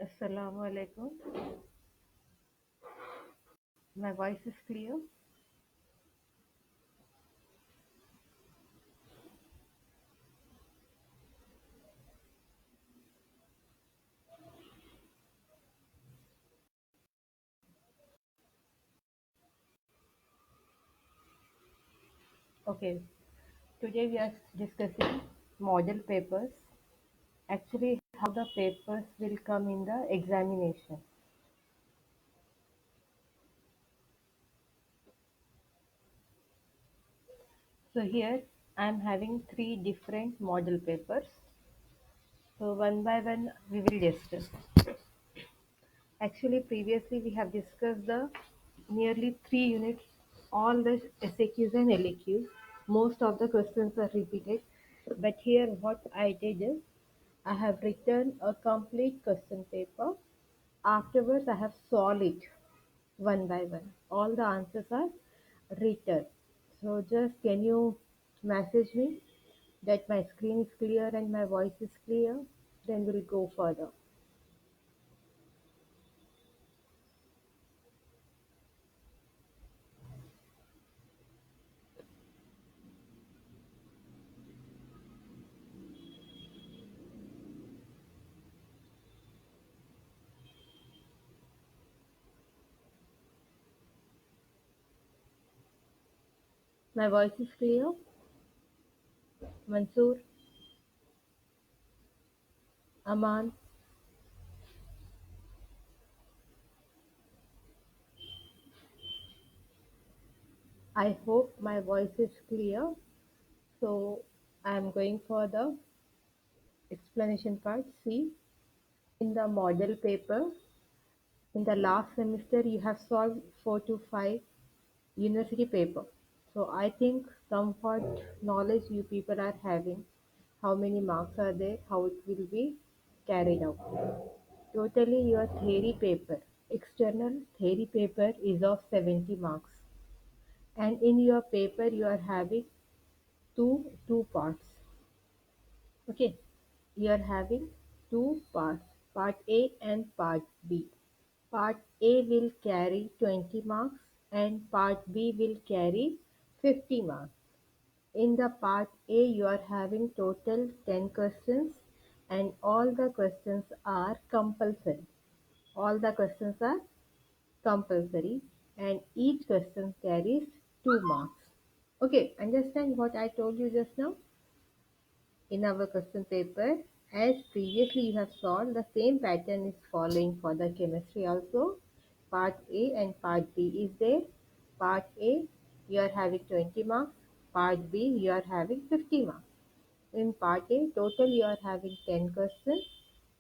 Assalamu alaikum. My voice is clear. Okay, today we are discussing model papers. Actually, how the papers will come in the examination. So here I am having three different model papers. So one by one we will discuss. Actually, previously we have discussed the nearly 3 units, all the SAQs and LAQs. Most of the questions are repeated. But here what I did is I have written a complete question paper. Afterwards, I have solved it one by one. All the answers are written. So just can you message me that my screen is clear and my voice is clear? Then we'll go further. My voice is clear. Mansoor, Aman, I hope my voice is clear. So I'm going for the explanation part. See, in the model paper, in the last semester, you have solved 4 to 5 university paper. So I think somewhat knowledge you people are having. How many marks are there? How it will be carried out. Totally your theory paper, external theory paper is of 70 marks. And in your paper you are having two parts. Okay, you are having two parts, part A and part B. Part A will carry 20 marks and part B will carry 50 marks. In the part A, you are having total 10 questions and all the questions are compulsory. All the questions are compulsory and each question carries 2 marks. Okay, understand what I told you just now? In our question paper, as previously you have solved, the same pattern is following for the chemistry also. Part A and part B is there. Part A, you are having 20 marks. Part B, you are having 50 marks. In part A, total you are having 10 questions.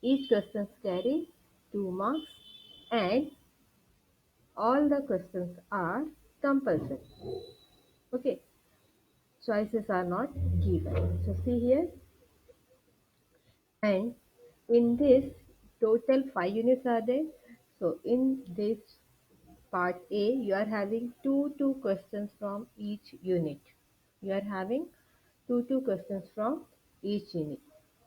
Each questions carry 2 marks and all the questions are compulsory. Okay, choices are not given. So see here, and in this total 5 units are there. So in this part A, you are having two questions from each unit. You are having two questions from each unit.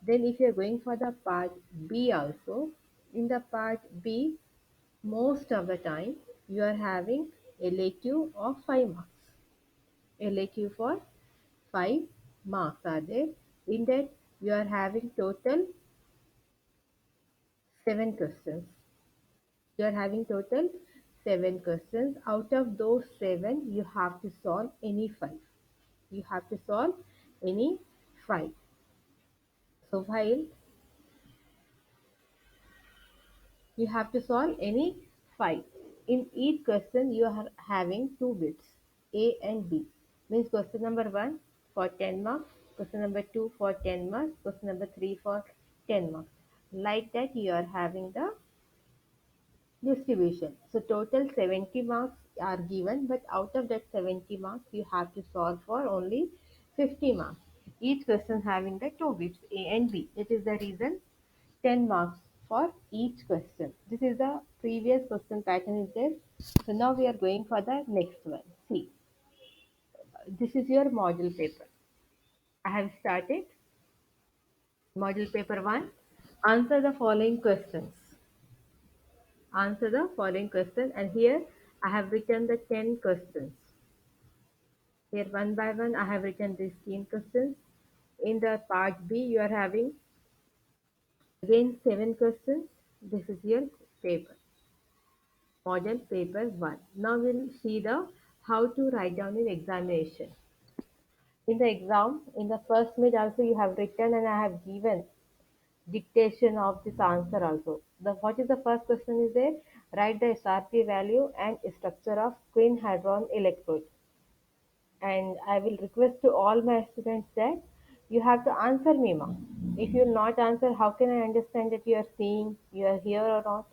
Then if you are going for the part B also, in the part B, most of the time you are having LAQ of 5 marks. LAQ for 5 marks are there. In that you are having total 7 questions. You are having total 7 questions. Out of those 7, you have to solve any 5. You have to solve any 5. So while you have to solve any 5. In each question, you are having 2 bits, A and B. Means question number 1 for 10 marks, question number 2 for 10 marks, question number 3 for 10 marks. Like that, you are having the distribution. So total 70 marks are given, but out of that 70 marks, you have to solve for only 50 marks. Each question having the two bits A and B. It is the reason 10 marks for each question. This is the previous question pattern is there. So now we are going for the next one. See, this is your model paper. I have started model paper 1. Answer the following questions. Answer the following question. And here I have written the 10 questions. Here one by one I have written these 10 questions. In the part B you are having again 7 questions. This is your paper, model paper 1. Now we'll see the how to write down in examination. In the exam, in the first mid also you have written and I have given dictation of this answer also. The what is the first question is there? Write the SRP value and structure of queen hadron electrode. And I will request to all my students that you have to answer me, ma. If you will not answer, how can I understand that you are seeing, you are here or not?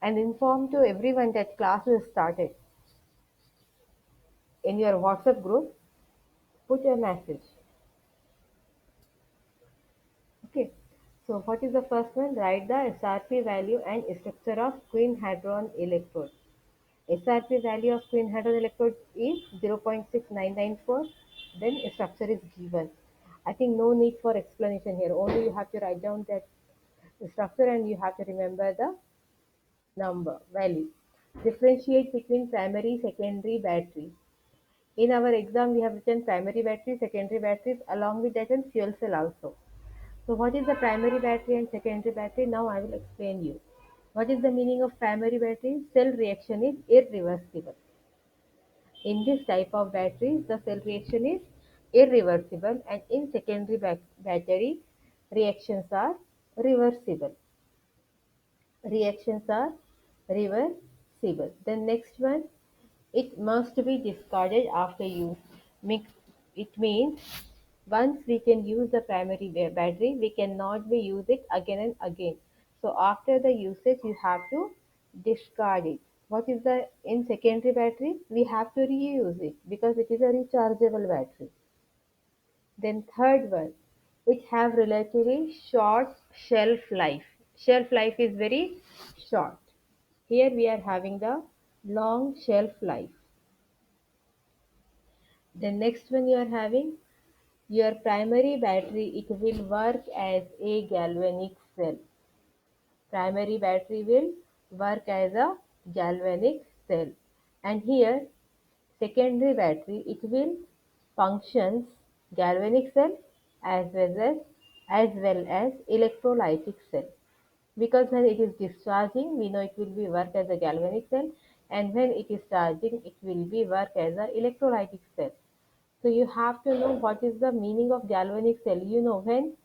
And inform to everyone that class is started. In your WhatsApp group, put a message. Okay. So what is the first one? Write the SRP value and structure of queen hadron electrode. SRP value of queen hadron electrode is 0.6994. Then structure is given. I think no need for explanation here. Only you have to write down that structure and you have to remember the number value. Differentiate between primary, secondary battery. In our exam, we have written primary battery, secondary batteries, along with that and fuel cell also. So what is the primary battery and secondary battery? Now I will explain you. What is the meaning of primary battery? Cell reaction is irreversible. In this type of batteries, the cell reaction is irreversible, and in secondary battery, reactions are reversible. Reactions are reversible. The next one, it must be discarded after use. It means once we can use the primary battery, we cannot be use it again and again. So after the usage, you have to discard it. What is the in secondary battery? We have to reuse it because it is a rechargeable battery. Then third one, which have relatively short shelf life. Shelf life is very short. Here we are having the long shelf life. The next one you are having your primary battery, it will work as a galvanic cell. Primary battery will work as a galvanic cell. And here secondary battery, it will functions galvanic cell as well as electrolytic cell. Because when it is discharging, we know it will be work as a galvanic cell, and when it is charging, it will be work as a electrolytic cell. So you have to know what is the meaning of galvanic cell. You know, when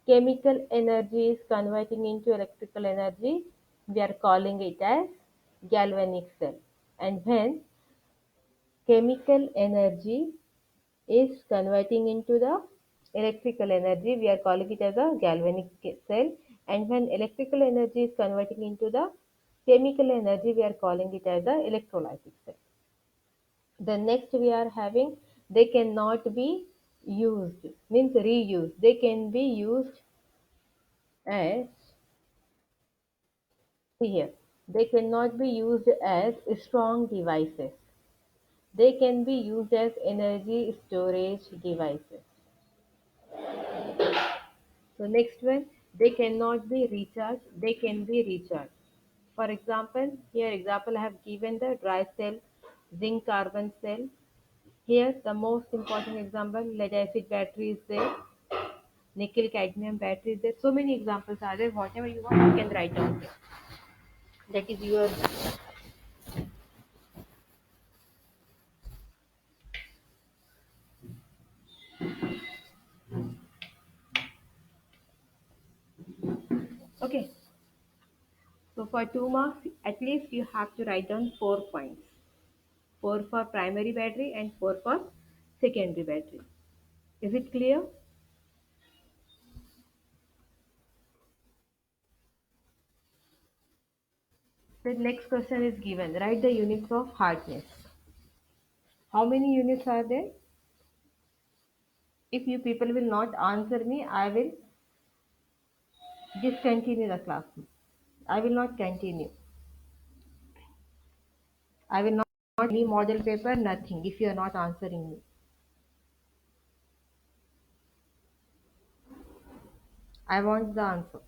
chemical energy is converting into electrical energy, we are calling it as galvanic cell. And when chemical energy is converting into the electrical energy, we are calling it as a galvanic cell. And when electrical energy is converting into the chemical energy, we are calling it as a electrolytic cell. The next we are having, they cannot be used, means reused. They can be used as, see here, they cannot be used as strong devices. They can be used as energy storage devices. So next one, they cannot be recharged, they can be recharged. For example, here example I have given the dry cell, zinc carbon cell. Here the most important example, lead acid battery is there, nickel cadmium battery is there. So many examples are there. Whatever you want, you can write down here. That is your okay. So for 2 marks, at least you have to write down 4 points. Four for primary battery and four for secondary battery. Is it clear? The next question is given. Write the units of hardness. How many units are there? If you people will not answer me, I will discontinue the class. I will not continue. I will not any model paper, nothing, if you are not answering me. I want the answer.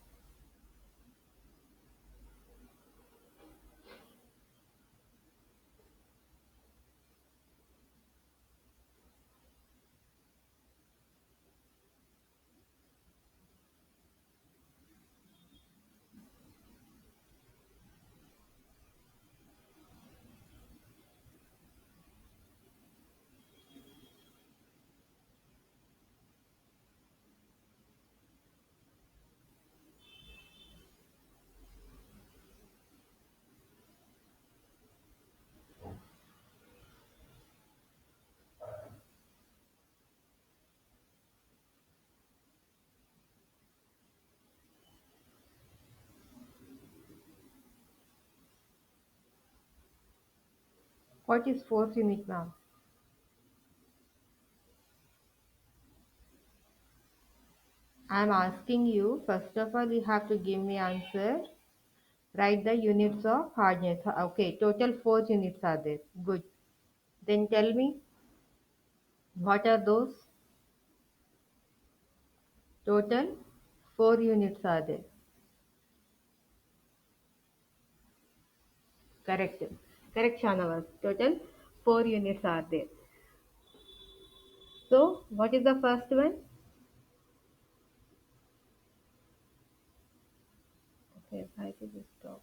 What is fourth unit, ma'am? I'm asking you, first of all, you have to give me answer. Write the units of hardness. Okay, total four units are there. Good. Then tell me, what are those? Total four units are there. Correct. Correct, Shanavas. Total four units are there. So, what is the first one? Okay, I will just stop.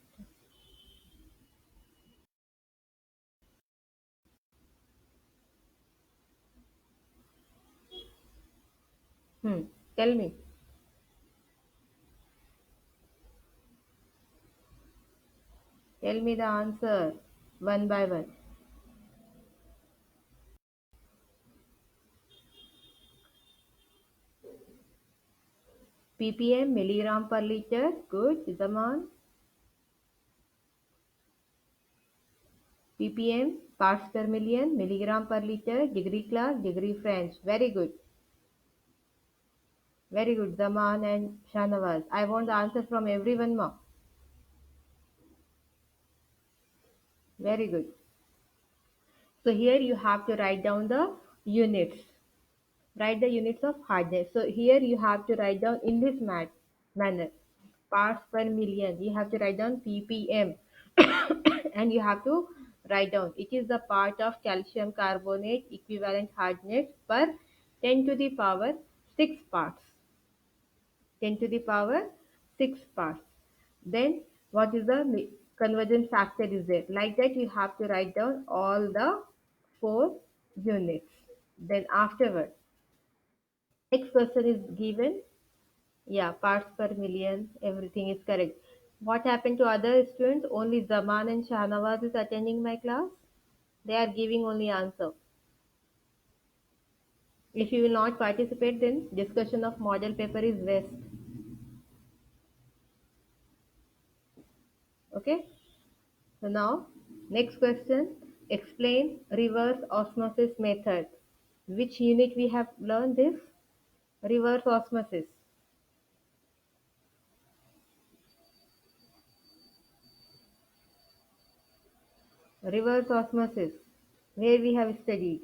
Hmm. Tell me. Tell me the answer one by one. ppm, milligram per liter. Good. Zaman. ppm, parts per million, milligram per liter, degree class, degree French. Very good. Very good, Zaman and Shanawaz. I want the answer from everyone, ma. Very good. So here you have to write down the units. Write the units of hardness. So here you have to write down in this manner. Parts per million. You have to write down ppm. And you have to write down it is the part of calcium carbonate equivalent hardness per 10 to the power 6 parts. 10 to the power 6 parts. Then what is the conversion factor is there? Like that you have to write down all the four units. Then afterward, next question is given. Yeah, parts per million, everything is correct. What happened to other students? Only Zaman and Shahnawaz is attending my class. They are giving only answer. If you will not participate, then discussion of model paper is waste. Okay? So now, next question. Explain reverse osmosis method. Which unit we have learned this? Reverse osmosis. Reverse osmosis. Where we have studied.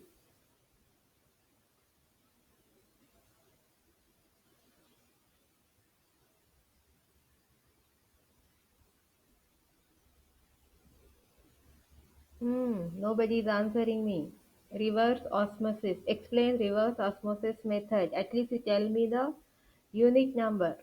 Nobody is answering me. Reverse osmosis. Explain reverse osmosis method. At least you tell me the unit number.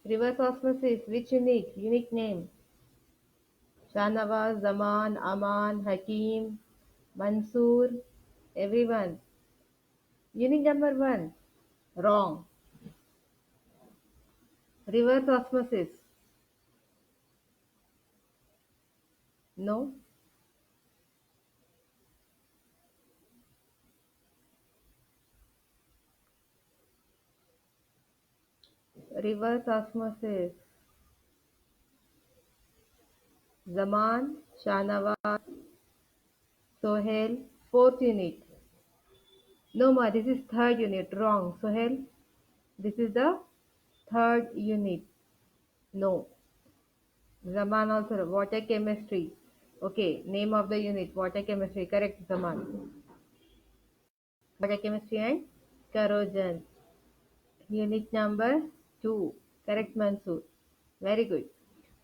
Reverse osmosis. Which unit? Unit name. Shanawaz, Zaman, Aman, Hakim, Mansoor, everyone. Unit number one. Wrong. Reverse osmosis. No. Reverse osmosis. Zaman, Shanawaz, Sohail. Fourth unit. No ma, this is third unit. Wrong. Sohail, this is the third unit. No. Zaman also water chemistry. Okay, name of the unit water chemistry, correct Zaman. Water chemistry and corrosion. Unit number 2. Correct, Mansoor. Very good.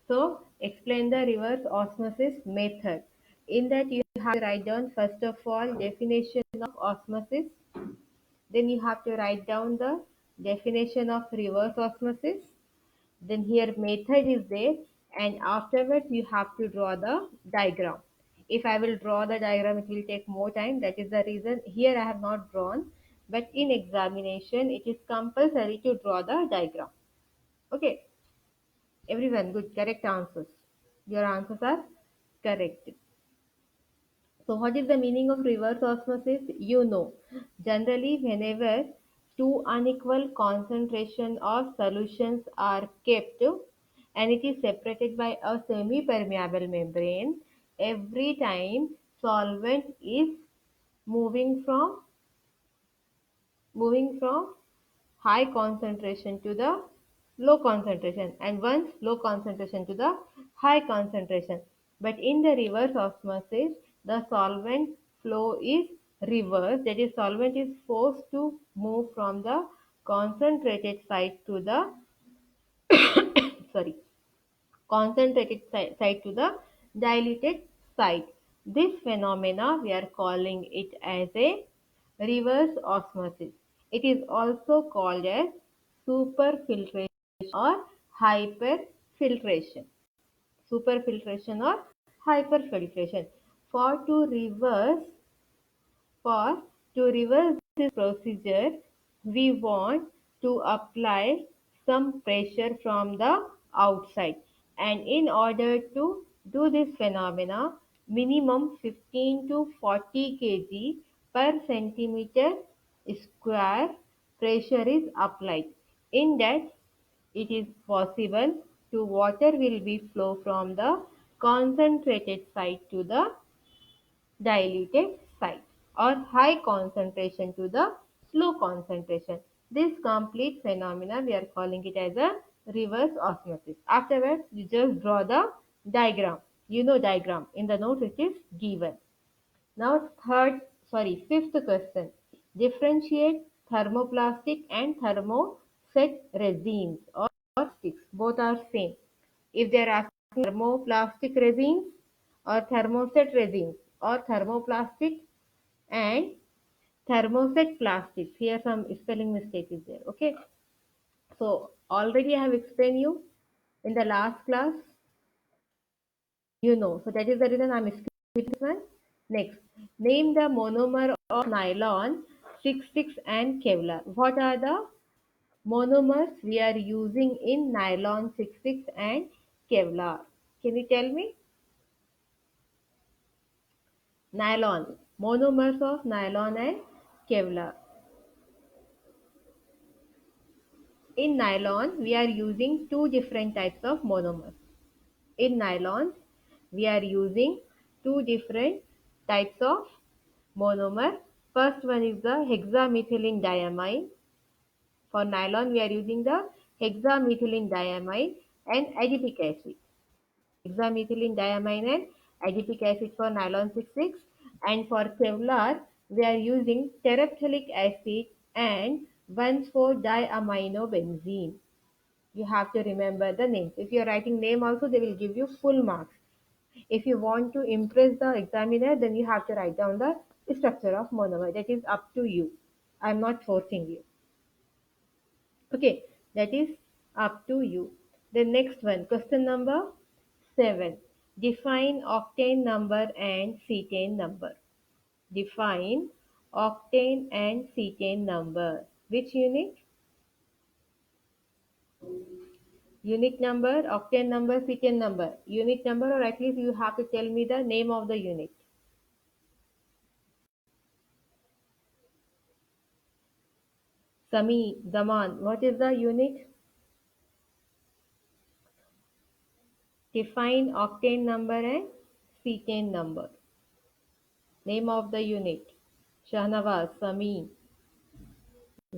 So, explain the reverse osmosis method. In that, you have to write down first of all definition of osmosis. Then you have to write down the definition of reverse osmosis. Then here method is there, and afterwards you have to draw the diagram. If I will draw the diagram, it will take more time. That is the reason here I have not drawn. But in examination, it is compulsory to draw the diagram. Okay, everyone, good, correct answers. Your answers are correct. So, what is the meaning of reverse osmosis? You know, generally, whenever two unequal concentration of solutions are kept and it is separated by a semi-permeable membrane, every time solvent is moving from moving from high concentration to the low concentration and once low concentration to the high concentration. But in the reverse osmosis, the solvent flow is reversed. That is, solvent is forced to move from the concentrated side to the sorry concentrated side to the diluted side. This phenomena we are calling it as a reverse osmosis. It is also called as superfiltration or hyperfiltration. Superfiltration or hyperfiltration. For to reverse for to reverse this procedure, we want to apply some pressure from the outside. And in order to do this phenomena, minimum 15 to 40 kg per centimeter square pressure is applied. In that, it is possible to water will be flow from the concentrated side to the diluted site or high concentration to the low concentration. This complete phenomena we are calling it as a reverse osmosis. Afterwards, you just draw the diagram. You know diagram. In the note it is given. Now fifth question. Differentiate thermoplastic and thermoset resins or sticks. Both are same. If they are asking thermoplastic resins or thermoset resins or thermoplastic and thermoset plastics. Here some spelling mistake is there. Okay. So already I have explained you in the last class. You know. So that is the reason I'm skipping this one. Next, name the monomer of nylon, 66 and Kevlar. What are the monomers we are using in nylon 66 and Kevlar? Can you tell me? Nylon. Monomers of nylon and Kevlar. In nylon, we are using two different types of monomers. In nylon, we are using two different types of monomer. First one is the hexamethylene diamine. For nylon, we are using the hexamethylene diamine and adipic acid. Hexamethylene diamine and adipic acid for nylon 66, and for Kevlar, we are using terephthalic acid and 1,4-diaminobenzene. You have to remember the names. If you are writing name also, they will give you full marks. If you want to impress the examiner, then you have to write down the structure of monomer. That is up to you. I am not forcing you. Okay, that is up to you. The next one, question number 7. Define octane number and cetane number. Define octane and cetane number. Which unit? Unit number, octane number, cetane number. Unit number, or at least you have to tell me the name of the unit. Sami, Zaman, what is the unit? Define octane number and cetane number. Name of the unit. Shahnawaz, Sami,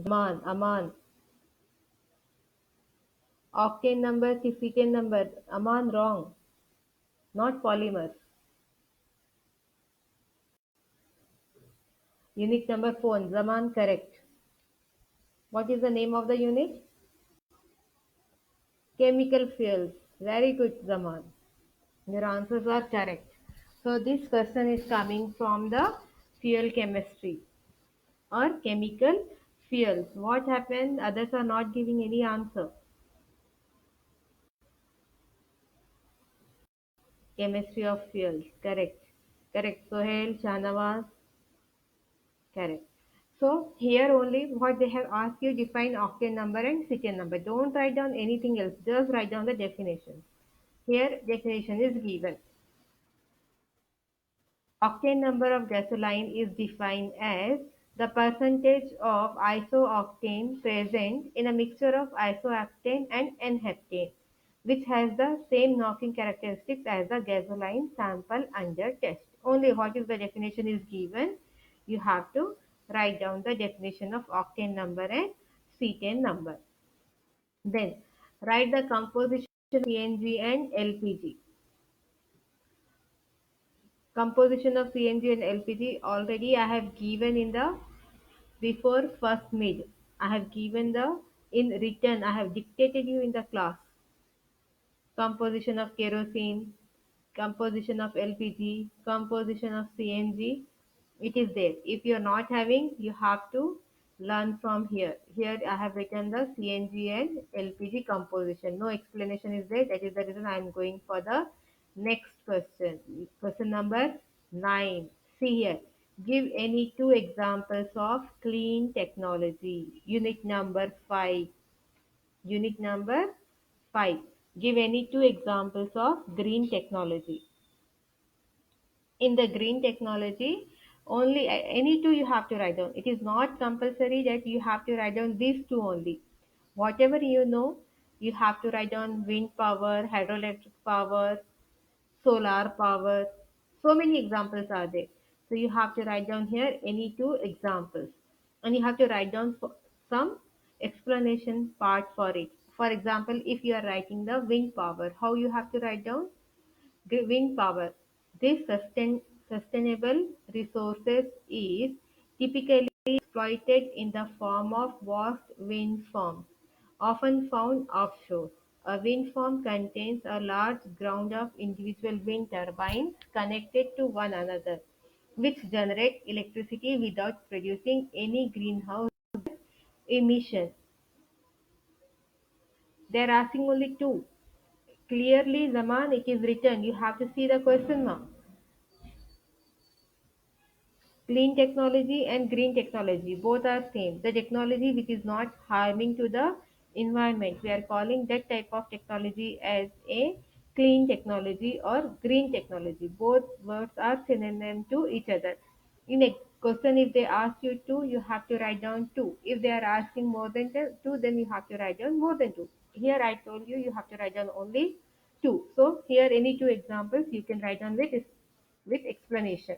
Zaman, Aman. Octane number, cetane number. Aman, wrong. Not polymer. Unit number phone. Zaman, correct. What is the name of the unit? Chemical fuels. Very good, Zaman. Your answers are correct. So this question is coming from the fuel chemistry or chemical fuels. What happened? Others are not giving any answer. Chemistry of fuels. Correct. Correct. Sohail, Shanawaz. Correct. So here only what they have asked you, define octane number and cetane number. Don't write down anything else. Just write down the definition. Here definition is given. Octane number of gasoline is defined as the percentage of isooctane present in a mixture of isooctane and N-heptane, which has the same knocking characteristics as the gasoline sample under test. Only what is the definition is given. You have to write down the definition of octane number and cetane number. Then write the composition of CNG and LPG. Composition of CNG and LPG already I have given in the before first mid. I have given the in written. I have dictated you in the class. Composition of kerosene, composition of LPG, composition of CNG. It is there. If you are not having, you have to learn from here. Here I have written the CNG and LPG composition. No explanation is there. That is the reason I am going for the next question. Question number 9. See here. Give any two examples of clean technology. Unit number 5. Unit number 5. Give any two examples of green technology. In the green technology, only any two you have to write down. It is not compulsory that you have to write down these two only. Whatever you know, you have to write down wind power, hydroelectric power, solar power. So many examples are there. So you have to write down here any two examples. And you have to write down some explanation part for it. For example, if you are writing the wind power, how you have to write down? Wind power. This sustainable resources is typically exploited in the form of vast wind farms, often found offshore. A wind farm contains a large ground of individual wind turbines connected to one another, which generate electricity without producing any greenhouse emission. They are asking only two. Clearly, Zaman, it is written. You have to see the question now. Clean technology and green technology, both are same. The technology which is not harming to the environment, we are calling that type of technology as a clean technology or green technology. Both words are synonym to each other. In a question, if they ask you two, you have to write down two. If they are asking more than two, then you have to write down more than two. Here I told you, you have to write down only two. So here any two examples you can write down with explanation.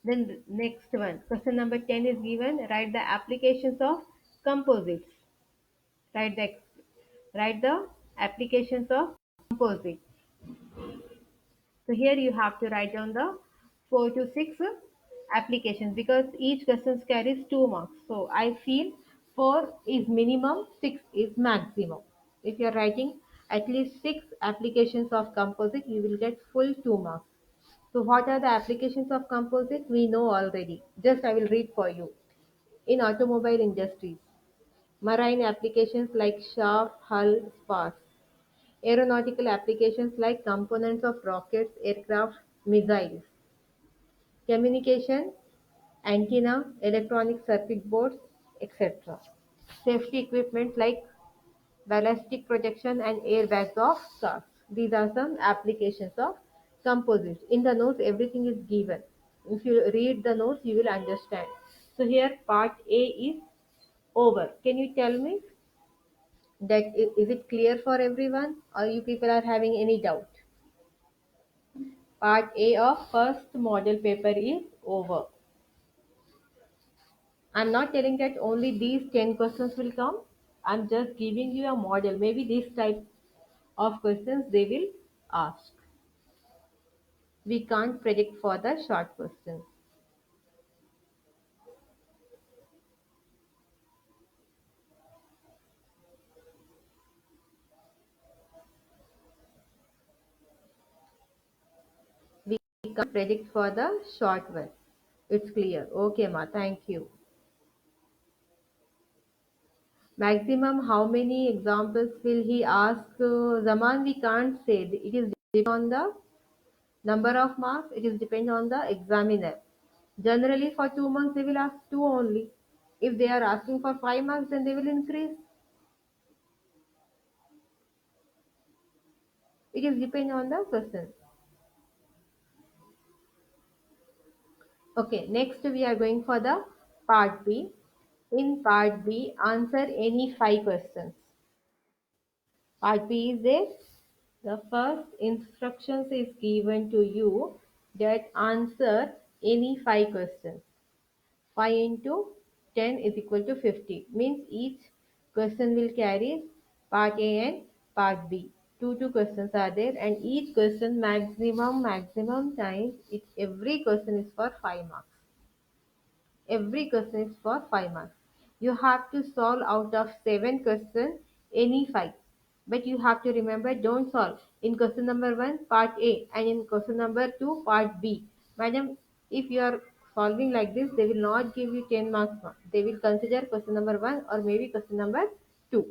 Then the next one, question number 10 is given. Write the applications of composites. Write the write the applications of composite. So here you have to write down the 4 to 6 applications because each question carries 2 marks. So I feel 4 is minimum, 6 is maximum. If you are writing at least 6 applications of composite, you will get full 2 marks. So what are the applications of composite? We know already. Just I will read for you. In automobile industries, marine applications like shaft, hull, spars, aeronautical applications like components of rockets, aircraft, missiles, communication, antenna, electronic circuit boards, etc. Safety equipment like ballistic protection and airbags of cars. These are some applications of composites. In the notes, everything is given. If you read the notes, you will understand. So here part A is over. Can you tell me that is it clear for everyone or you people are having any doubt? Part A of first model paper is over. I'm not telling that only these 10 questions will come. I'm just giving you a model. Maybe this type of questions they will ask. We can't predict for the short questions. We can't predict for the short one. It's clear. Okay, ma. Thank you. Maximum, how many examples will he ask? Zaman, we can't say. It is depend on the number of marks. It is depend on the examiner. Generally, for 2 months, they will ask two only. If they are asking for 5 marks, then they will increase. It is depend on the question. Okay, next we are going for the part B. In part B, answer any five questions. Part B is this. The first instructions is given to you that answer any five questions. 5 into 10 is equal to 50. Means each question will carry part A and part B. Two questions are there and each question maximum times every question is for 5 marks. Every question is for 5 marks. You have to solve out of 7 questions any 5. But you have to remember don't solve in question number 1 part A and in question number 2 part B. Madam, if you are solving like this, they will not give you 10 marks. They will consider question number 1 or maybe question number 2.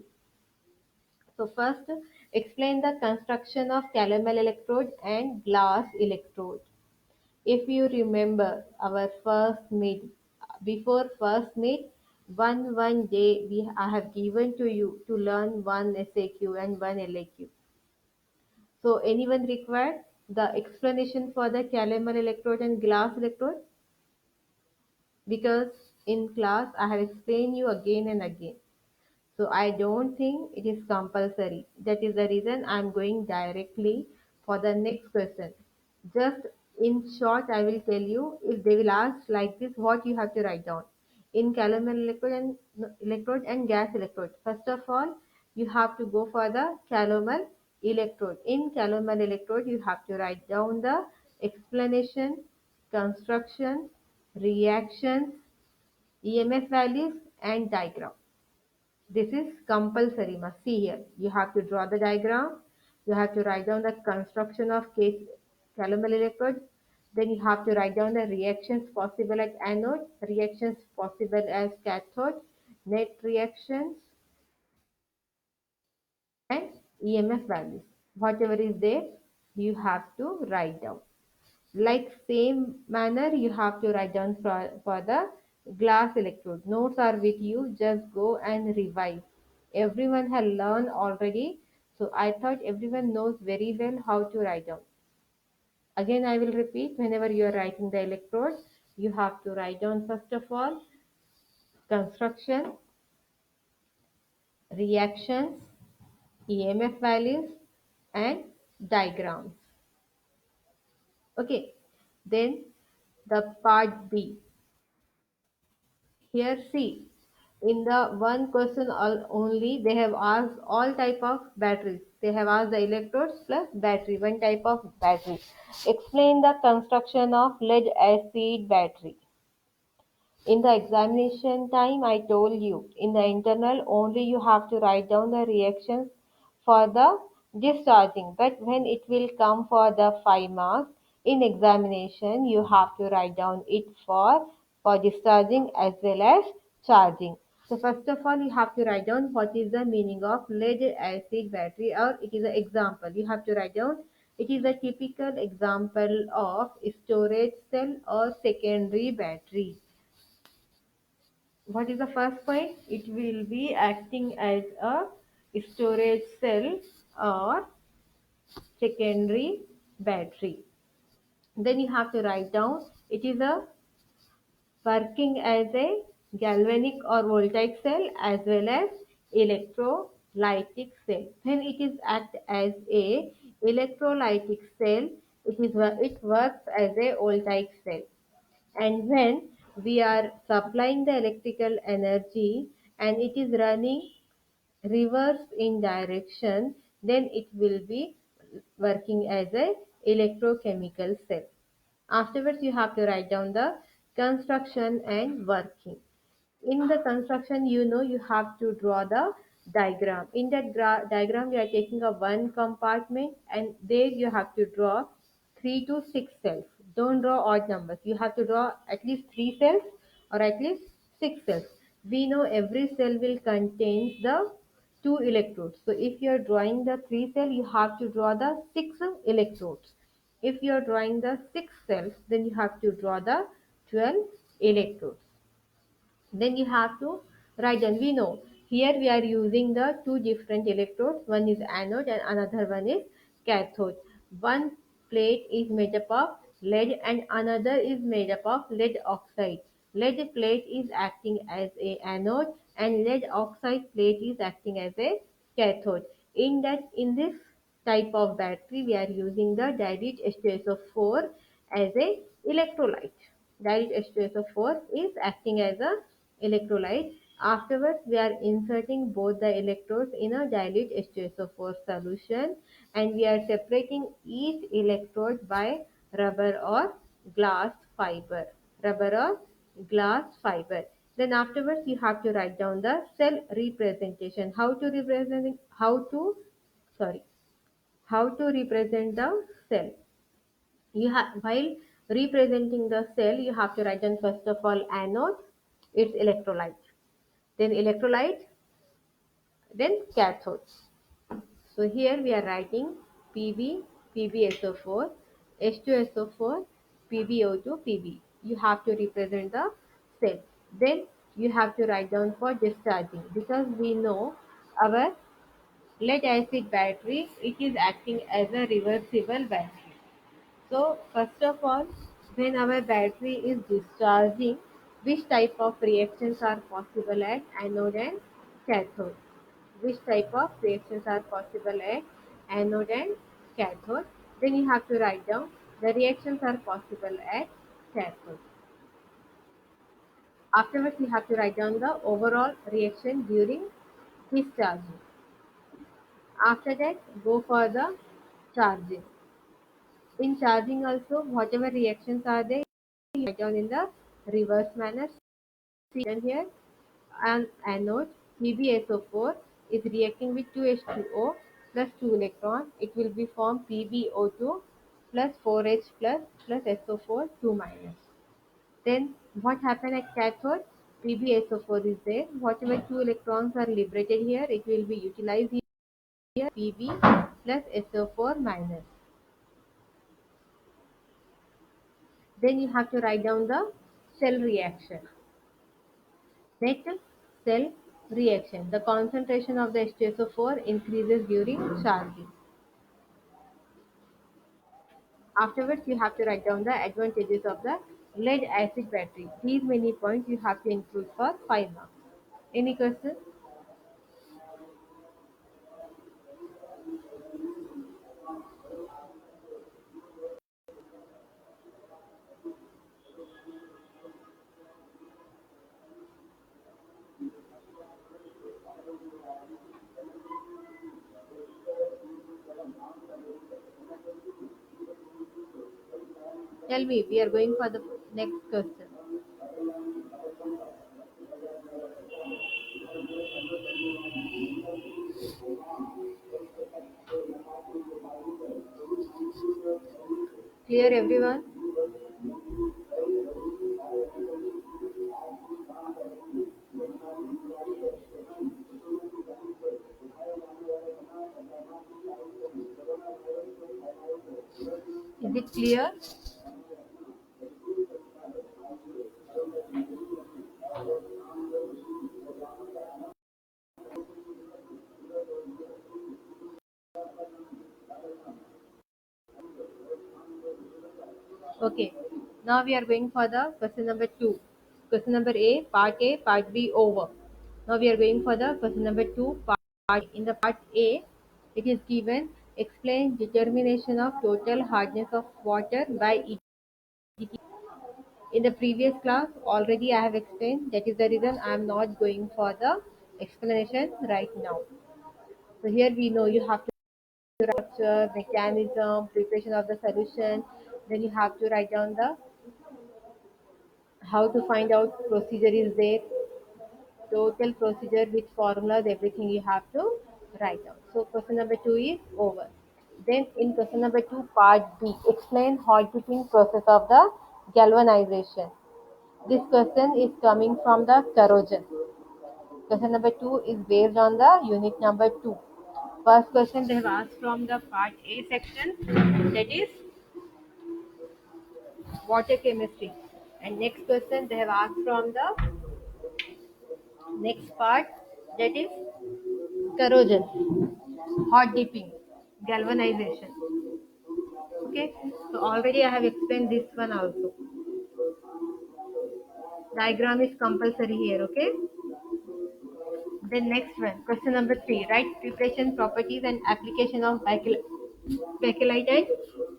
So first, explain the construction of calomel electrode and glass electrode. If you remember our first meet, before first meet, one day I have given to you to learn one SAQ and one LAQ. So anyone required the explanation for the calomel electrode and glass electrode? Because in class I have explained you again and again. So I don't think it is compulsory. That is the reason I'm going directly for the next question. Just in short, I will tell you if they will ask like this, what you have to write down. In calomel electrode and gas electrode. First of all, you have to go for the calomel electrode. In calomel electrode, you have to write down the explanation, construction, reactions, EMF values, and diagram. This is compulsory. Must see here. You have to draw the diagram. You have to write down the construction of case calomel electrode. Then you have to write down the reactions possible at anode, reactions possible as cathode, net reactions, and EMF values. Whatever is there, you have to write down. Like same manner, you have to write down for the glass electrode. Notes are with you. Just go and revise. Everyone has learned already. So I thought everyone knows very well how to write down. Again, I will repeat whenever you are writing the electrode, you have to write down first of all construction, reactions, EMF values, and diagrams. Okay, then the part B. Here see, in the one question only, they have asked all type of batteries. They have asked the electrodes plus battery, one type of battery. Explain the construction of lead acid battery. In the examination time, I told you, in the internal only you have to write down the reactions for the discharging. But when it will come for the 5 marks, in examination, you have to write down it for discharging as well as charging. So first of all, you have to write down what is the meaning of lead acid battery or it is an example. You have to write down it is a typical example of storage cell or secondary battery. What is the first point? It will be acting as a storage cell or secondary battery. Then you have to write down it is a working as a galvanic or voltaic cell as well as electrolytic cell. When it is act as a electrolytic cell, it works as a voltaic cell. And when we are supplying the electrical energy and it is running reversed in direction, then it will be working as a electrochemical cell. Afterwards, you have to write down the construction and working. In the construction, you have to draw the diagram. In that diagram, you are taking a one compartment, and there you have to draw 3 to 6 cells. Don't draw odd numbers. You have to draw at least 3 cells or at least 6 cells. We know every cell will contain the 2 electrodes. So if you are drawing the 3 cell, you have to draw the 6 electrodes. If you are drawing the 6 cells, then you have to draw the 12 electrodes. Then you have to write down. We know here we are using the two different electrodes. One is anode and another one is cathode. One plate is made up of lead and another is made up of lead oxide. Lead plate is acting as a anode and lead oxide plate is acting as a cathode. In this type of battery, we are using the dilute H2SO4 as a electrolyte. Dilute H2SO4 is acting as a electrolyte. Afterwards, we are inserting both the electrodes in a dilute H2SO4 solution, and we are separating each electrode by rubber or glass fiber. Rubber or glass fiber. Then afterwards, you have to write down the cell representation. Sorry, how to represent the cell. While representing the cell, you have to write down first of all anode, its electrolyte, then electrolyte, then cathode. So here we are writing Pb, PbSO4, H2SO4, PbO2, Pb. You have to represent the cell. Then you have to write down for discharging, because we know our lead acid battery, it is acting as a reversible battery. So first of all, when our battery is discharging, which type of reactions are possible at anode and cathode? Which type of reactions are possible at anode and cathode? Then you have to write down the reactions are possible at cathode. Afterwards, you have to write down the overall reaction during discharging. After that, go for the charging. In charging also, whatever reactions are there, you write down in the reverse manner. See then here, an anode PbSO4 is reacting with 2H2O plus 2 electrons. It will be formed PbO2 plus 4H plus SO4 2 minus. Then what happened at cathode? PbSO4 is there. Whatever 2 electrons are liberated here, it will be utilized here. Pb plus SO4 minus. Then you have to write down the cell reaction. Net cell reaction. The concentration of the H2SO4 increases during charging. Afterwards, you have to write down the advantages of the lead acid battery. These many points you have to include for 5 marks. Any question? Tell me, we are going for the next question. Clear everyone? Is it clear? Okay. Now we are going for the question number 2. Question number A, part B over. Now we are going for the question number 2, part A. In the part A, it is given explain determination of total hardness of water by ET. In the previous class, already I have explained. That is the reason I am not going for the explanation right now. So here we know you have to structure, mechanism, preparation of the solution. Then you have to write down the how to find out procedure is there, total procedure, which formulas, everything you have to write down. So question number 2 is over. Then in question number 2, part B, explain hot heating process of the galvanization. This question is coming from the corrosion. Question number 2 is based on the unit number 2. First question they have asked from the part A section, that is water chemistry. And next question they have asked from the next part, that is corrosion, hot dipping, galvanization. Okay, so already I have explained this one also. Diagram is compulsory here. Okay, then next one, question number 3, write preparation, properties and application of bakelite and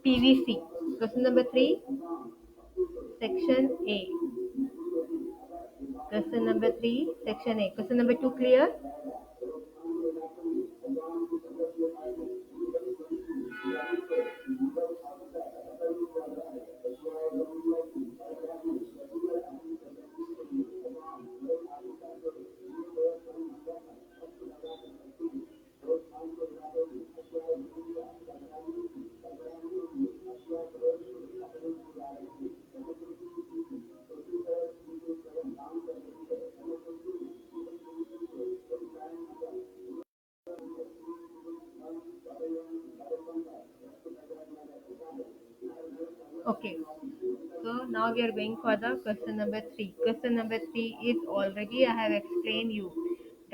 PVC. Question number 3, section A. Question number 3, section A. Question number 2 clear? Okay, so now we are going for the question number 3. Question number 3 is already I have explained you.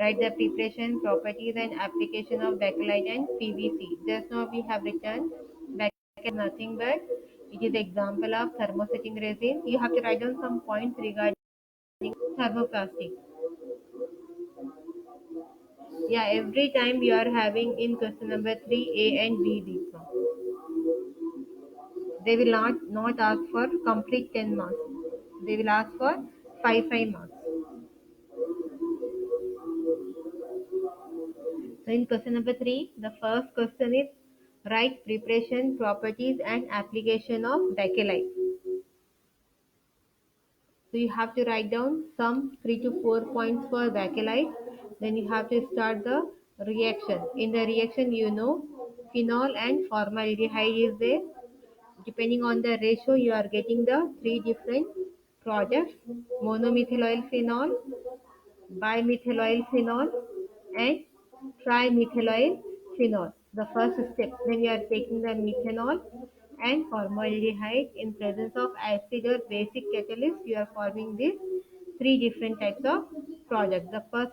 Write the preparation, properties and application of bakelite and PVC. Just now we have written bakelite is nothing but it is example of thermosetting resin. You have to write down some points regarding thermoplastic. Yeah, every time you are having in question number 3 A and B these one. They will not ask for complete 10 marks. They will ask for 5 marks. So in question number 3, the first question is write preparation, properties and application of bakelite. So you have to write down some 3 to 4 points for bakelite. Then you have to start the reaction. In the reaction, you know, phenol and formaldehyde is there. Depending on the ratio, you are getting the three different products: monomethyl oil phenol, bimethyl oil phenol, and trimethyl oil phenol. The first step, when you are taking the methanol and formaldehyde in presence of acid or basic catalyst, you are forming these three different types of products. The first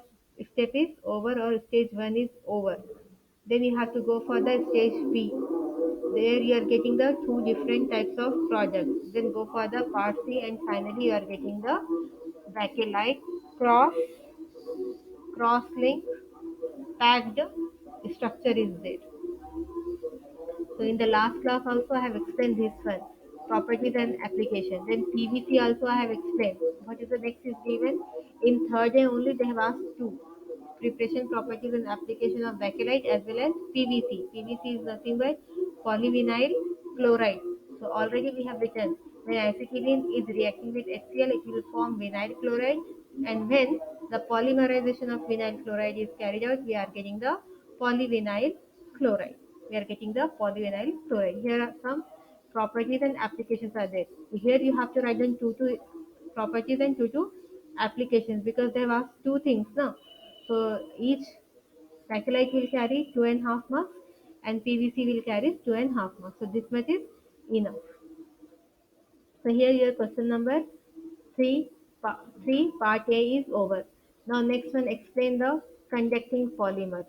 step is over, or stage 1 is over. Then you have to go for the stage B. There you are getting the two different types of products. Then go for the part C, and finally you are getting the bakelite cross cross link packed structure is there. So in the last class also I have explained this one, properties and application. Then PVC also I have explained. What is the next is given? In third day only they have asked two, preparation, properties and application of bakelite as well as PVC. PVC is nothing but polyvinyl chloride. So already we have written, when acetylene is reacting with HCl, it will form vinyl chloride, and when the polymerization of vinyl chloride is carried out, we are getting the polyvinyl chloride. We are getting the polyvinyl chloride. Here are some properties and applications are there. Here you have to write down two properties and two applications, because they have asked two things now. So each bakelite will carry 2.5 marks and PVC will carry 2.5 marks. So this much is enough. So here your question number 3, 3 part A is over. Now next one, explain the conducting polymers.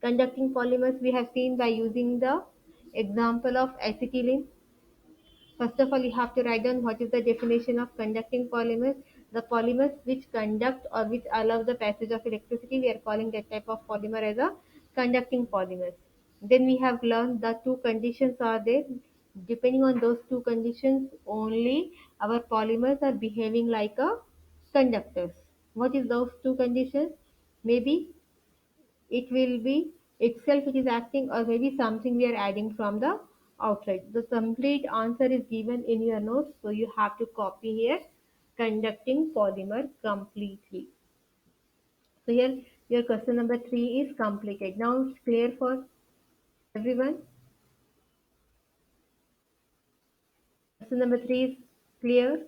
Conducting polymers we have seen by using the example of acetylene. First of all, you have to write down what is the definition of conducting polymers. The polymers which conduct or which allow the passage of electricity, we are calling that type of polymer as a conducting polymers. Then we have learned the two conditions are there. Depending on those two conditions only, our polymers are behaving like a conductors. What is those two conditions? Maybe it will be itself it is acting, or maybe something we are adding from the outside. The complete answer is given in your notes, so you have to copy here conducting polymer completely. So here your question number 3 is completed. Now it's clear for everyone. Question number 3 is clear.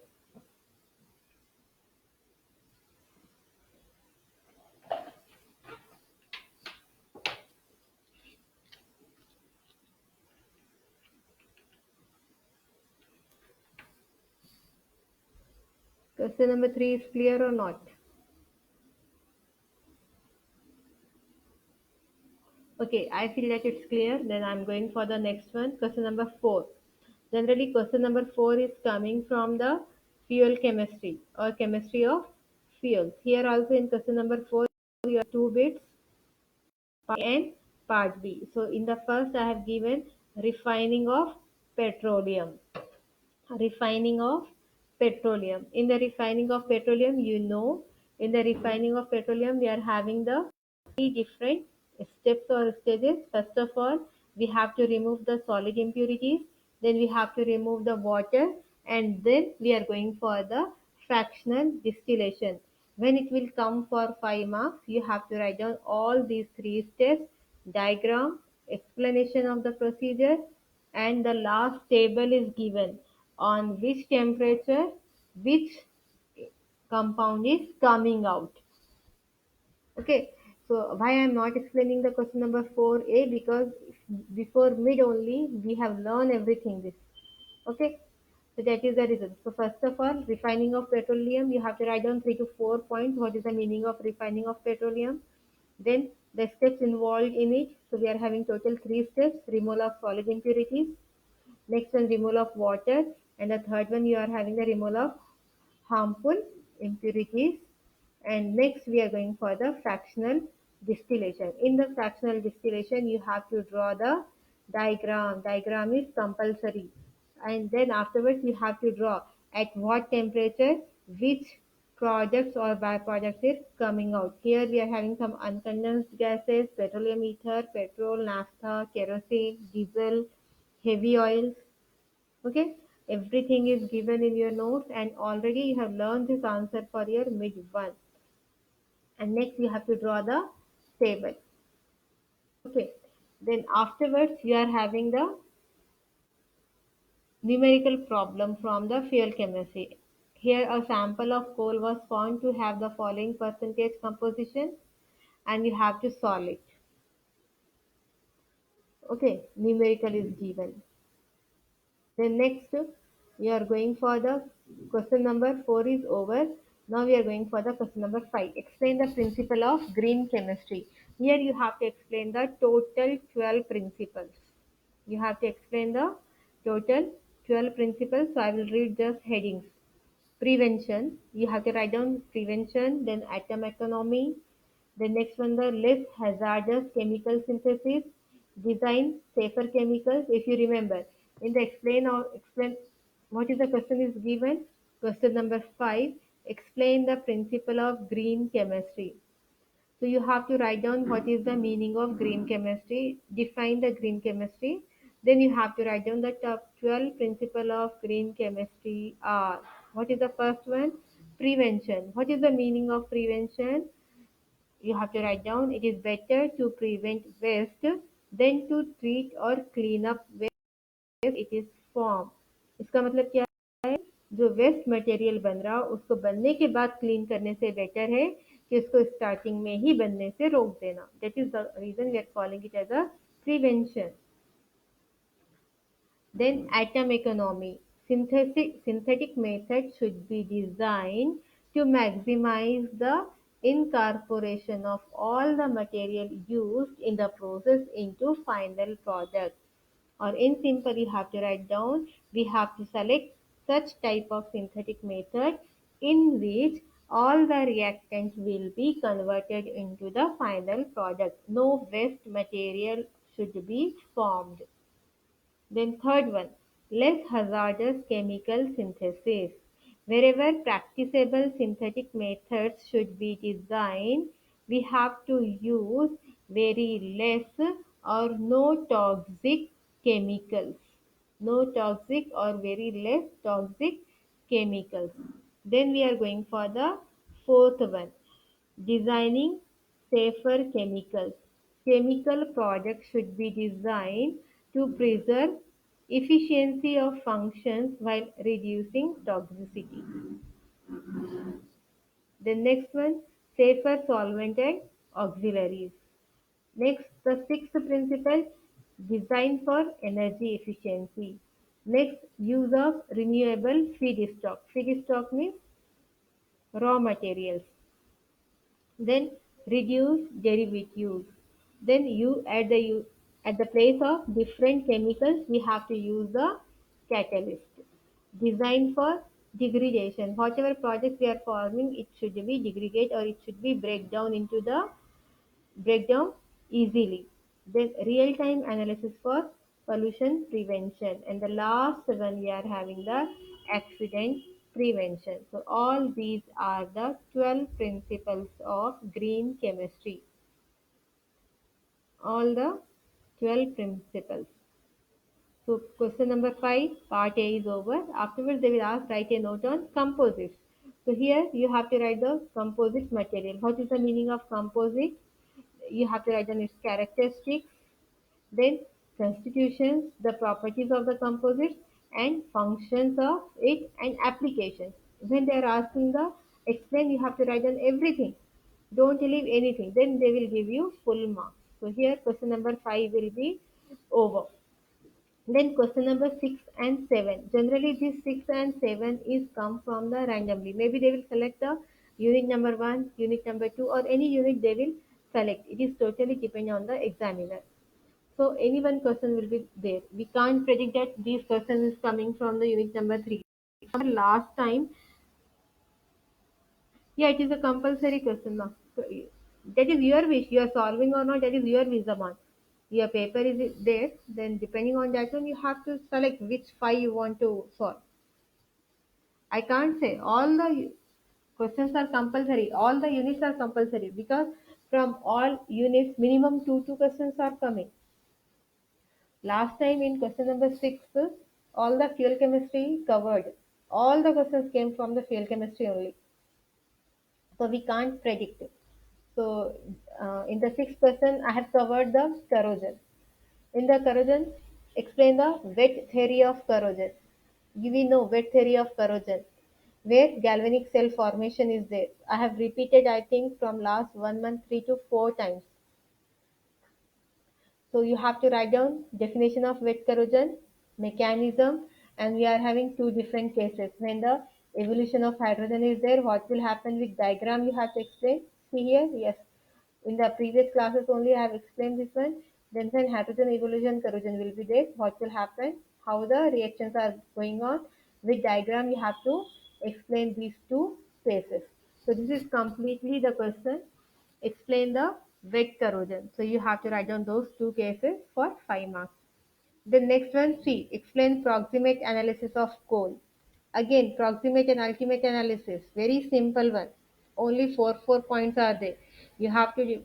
Question number 3 is clear or not? Okay, I feel that it's clear. Then I'm going for the next one. Question number 4. Generally, question number 4 is coming from the fuel chemistry or chemistry of fuels. Here also in question number 4, you have two bits, part A and part B. So in the first, I have given refining of petroleum. Refining of petroleum. In the refining of petroleum, in the refining of petroleum, we are having the three different steps or stages. First of all, we have to remove the solid impurities, then we have to remove the water, and then we are going for the fractional distillation. When it will come for 5 marks, you have to write down all these three steps, diagram, explanation of the procedure, and the last table is given on which temperature which compound is coming out. Okay, so why I'm not explaining the question number 4a, because before mid only we have learned everything this. Okay, so that is the reason. So first of all, refining of petroleum, you have to write down 3 to 4 points. What is the meaning of refining of petroleum? Then the steps involved in it. So we are having total 3 steps: removal of solid impurities, next one removal of water, and the third one you are having the removal of harmful impurities. And next we are going for the fractional distillation. In the fractional distillation, you have to draw the diagram. Diagram is compulsory. And then afterwards you have to draw at what temperature which products or byproducts is coming out. Here we are having some uncondensed gases, petroleum ether, petrol, naphtha, kerosene, diesel, heavy oils. Okay, everything is given in your notes, and already you have learned this answer for your mid one. And next you have to draw the table. Okay, then afterwards you are having the numerical problem from the fuel chemistry. Here a sample of coal was found to have the following percentage composition, and you have to solve it. Okay, numerical is given. Then next, we are going for the question number 4 is over. Now we are going for the question number 5. Explain the principle of green chemistry. Here you have to explain the total 12 principles. You have to explain the total 12 principles. So I will read just headings. Prevention. You have to write down prevention, then atom economy, the next one, the less hazardous chemical synthesis, design safer chemicals. If you remember, in the explain what is the question is given. Question number 5. Explain the principle of green chemistry. So you have to write down what is the meaning of green chemistry, define the green chemistry. Then you have to write down the top 12 principle of green chemistry are. What is the first one? Prevention. What is the meaning of prevention? You have to write down, it is better to prevent waste than to treat or clean up waste it is formed. इसका मतलब क्या है? जो waste material बन रहा उसको बनने के बाद क्लीन करने से बेटर है कि उसको स्टार्टिंग में ही बनने से रोक देना. That is the reason we are calling it as a prevention. Then atom economy. Synthetic methods should be designed to maximize the incorporation of all the material used in the process into final product. Or in simple, you have to write down, we have to select such type of synthetic method in which all the reactants will be converted into the final product. No waste material should be formed. Then third one, less hazardous chemical synthesis. Wherever practicable synthetic methods should be designed, we have to use very less or no toxic chemicals. No toxic or very less toxic chemicals. Then we are going for the fourth one, designing safer chemicals. Chemical products should be designed to preserve efficiency of functions while reducing toxicity. The next one, safer solvent and auxiliaries. Next, the sixth principle, design for energy efficiency. Next, use of renewable feedstock. Feedstock means raw materials. Then reduce derivatives. Then you at the place of different chemicals, we have to use the catalyst. Design for degradation. Whatever project we are forming, it should be degrade or it should be break down easily. Then real-time analysis for pollution prevention. And the last one we are having the accident prevention. So all these are the 12 principles of green chemistry. All the 12 principles. So question number 5, part A is over. Afterwards they will ask write a note on composites. So here you have to write the composite material. What is the meaning of composite? You have to write down its characteristics, then constitutions, the properties of the composite and functions of it and applications. When they are asking the explain, you have to write down everything. Don't leave anything. Then they will give you full marks. So here question number 5 will be over. Then question number 6 and 7. Generally this 6 and 7 is come from the randomly. Maybe they will select the unit number 1, unit number 2 or any unit they will select. It is totally depending on the examiner. So any one question will be there. We can't predict that this question is coming from the unit number 3. Last time, yeah, it is a compulsory question now. So, that is your wish. You are solving or not, that is your wish, Zaman. Your paper is there, then depending on that one, you have to select which five you want to solve. I can't say all the questions are compulsory, all the units are compulsory because from all units, minimum two questions are coming. Last time in question number 6, all the fuel chemistry covered. All the questions came from the fuel chemistry only. So we can't predict. So in the sixth question, I have covered the corrosion. In the corrosion, explain the wet theory of corrosion. We know wet theory of corrosion, where galvanic cell formation is there. I have repeated, I think, from last 1 month, 3 to 4 times. So you have to write down definition of wet corrosion, mechanism, and we are having two different cases. When the evolution of hydrogen is there, what will happen with diagram you have to explain. See here, yes. In the previous classes only I have explained this one. Then when hydrogen evolution corrosion will be there, what will happen, how the reactions are going on. With diagram you have to explain these two cases. So this is completely the question. Explain the wet corrosion. So you have to write down those two cases for 5 marks. The next one, C. Explain proximate analysis of coal. Again, proximate and ultimate analysis. Very simple one. Only four points are there. You have to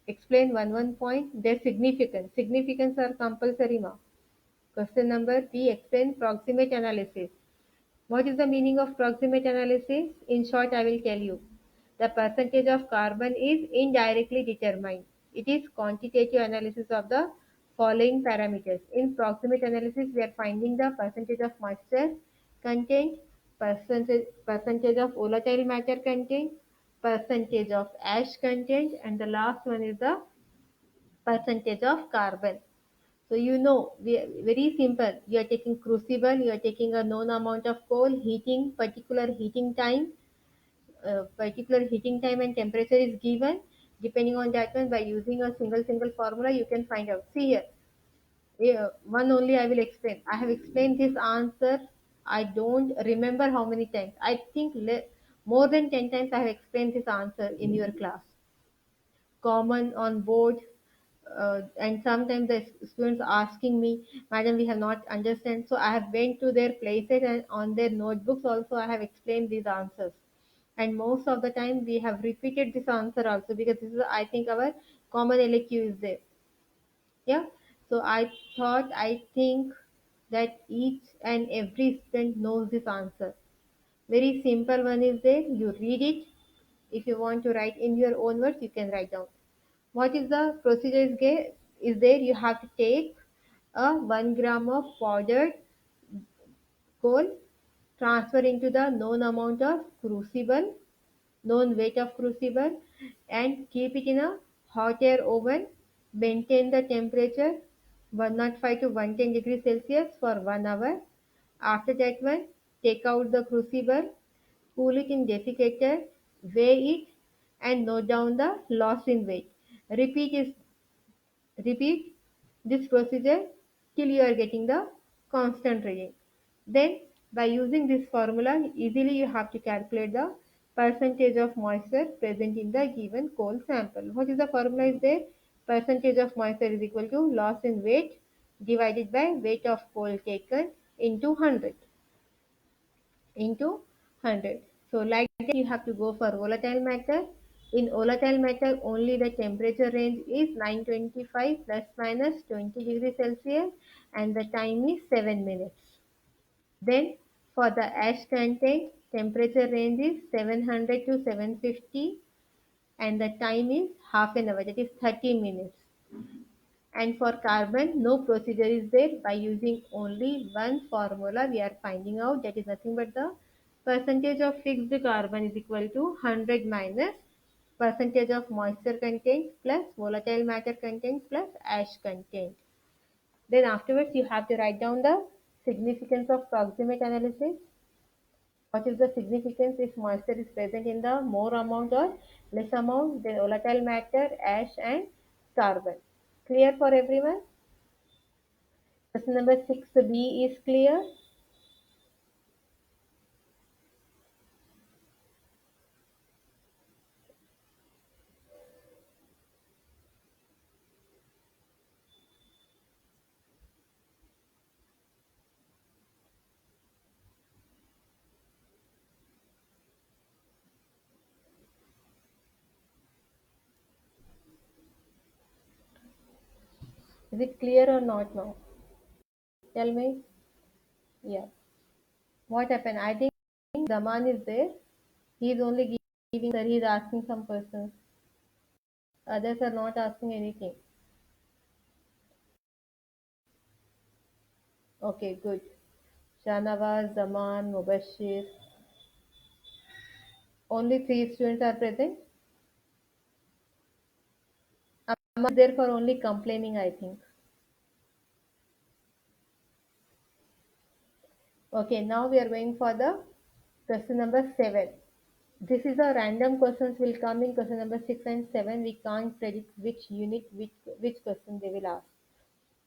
explain one point. Their significance. Significance are compulsory mark. Question number B. Explain proximate analysis. What is the meaning of proximate analysis? In short, I will tell you. The percentage of carbon is indirectly determined. It is quantitative analysis of the following parameters. In proximate analysis, we are finding the percentage of moisture content, percentage of volatile matter content, percentage of ash content, and the last one is the percentage of carbon. So very simple. You are taking crucible, you are taking a known amount of coal, heating, particular heating time and temperature is given. Depending on that one, by using a single formula, you can find out. See here, one only I will explain. I have explained this answer. I don't remember how many times. I think more than 10 times I have explained this answer in your class. Common on board, and sometimes the students asking me, madam, we have not understand. So I have went to their places and on their notebooks also I have explained these answers. and most of the time we have repeated this answer also, because this is, I think, our common LQ is there. Yeah. So I think that each and every student knows this answer. Very simple one is there. You read it. If you want to write in your own words, you can write down. What is the procedure is there? You have to take a 1 gram of powdered coal, transfer into the known amount of crucible, known weight of crucible, and keep it in a hot air oven. Maintain the temperature 105 to 110 degrees Celsius for 1 hour. After that one, take out the crucible, cool it in desiccator, weigh it, and note down the loss in weight. Repeat is Repeat this procedure till you are getting the constant reading. Then, by using this formula, easily you have to calculate the percentage of moisture present in the given coal sample. What is the formula is there? Percentage of moisture is equal to loss in weight divided by weight of coal taken into 100 into 100. So like that you have to go for volatile matter. In volatile matter only the temperature range is 925 plus minus 20 degrees Celsius and the time is 7 minutes. Then for the ash content temperature range is 700 to 750 and the time is half an hour, that is 30 minutes. And for carbon, no procedure is there. By using only one formula, we are finding out that is nothing but the percentage of fixed carbon is equal to 100 minus percentage of moisture content plus volatile matter content plus ash content. Then afterwards, you have to write down the significance of proximate analysis. What is the significance if moisture is present in the more amount or less amount than volatile matter, ash and carbon? Clear for everyone? Question number 6B is clear. Is it clear or not now? Tell me. Yeah. What happened? I think Zaman is there. He is only giving, sir, he is asking some questions. Others are not asking anything. Okay, good. Shanawaz, Zaman, Mubashir. Only 3 students are present. Amma is there for only complaining, I think. Okay, now we are going for the question number 7. This is a random questions will come in question number 6 and 7. We can't predict which unit, which question they will ask.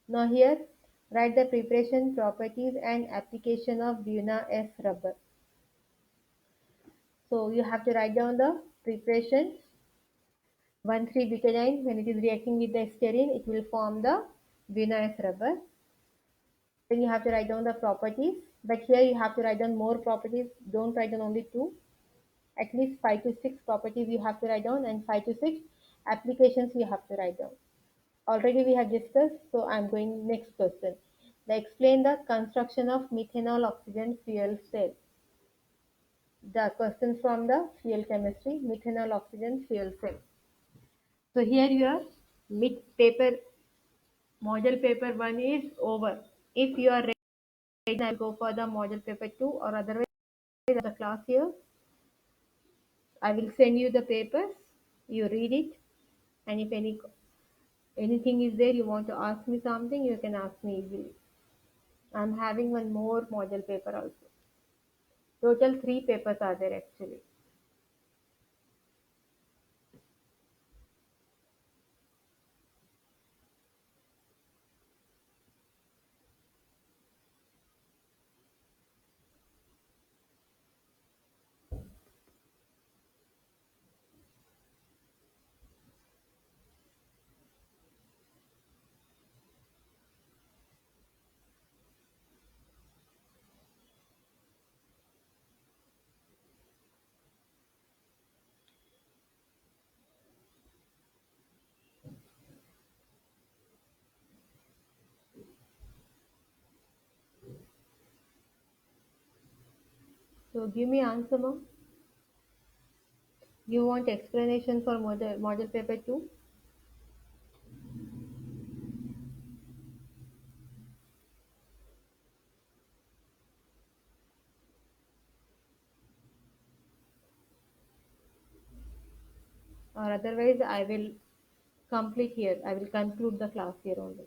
Now here, write the preparation, properties and application of Buna F rubber. So you have to write down the preparation. 1,3-butadiene, when it is reacting with the styrene, it will form the Buna F rubber. Then you have to write down the properties. But here you have to write down more properties. Don't write down only 2. At least 5 to 6 properties you have to write down, and 5 to 6 applications you have to write down. Already we have discussed, so I'm going next question. Explain the construction of methanol oxygen fuel cell. The question from the fuel chemistry, methanol oxygen fuel cell. So here your mid paper, model paper 1 is over. If you are ready, I'll go for the model paper 2, or otherwise the class here. I will send you the papers. You read it, and if anything is there you want to ask me something, you can ask me easily. I'm having one more model paper also. Total 3 papers are there actually. So give me answer, ma. You want explanation for model paper 2? Or otherwise I will complete here. I will conclude the class here only.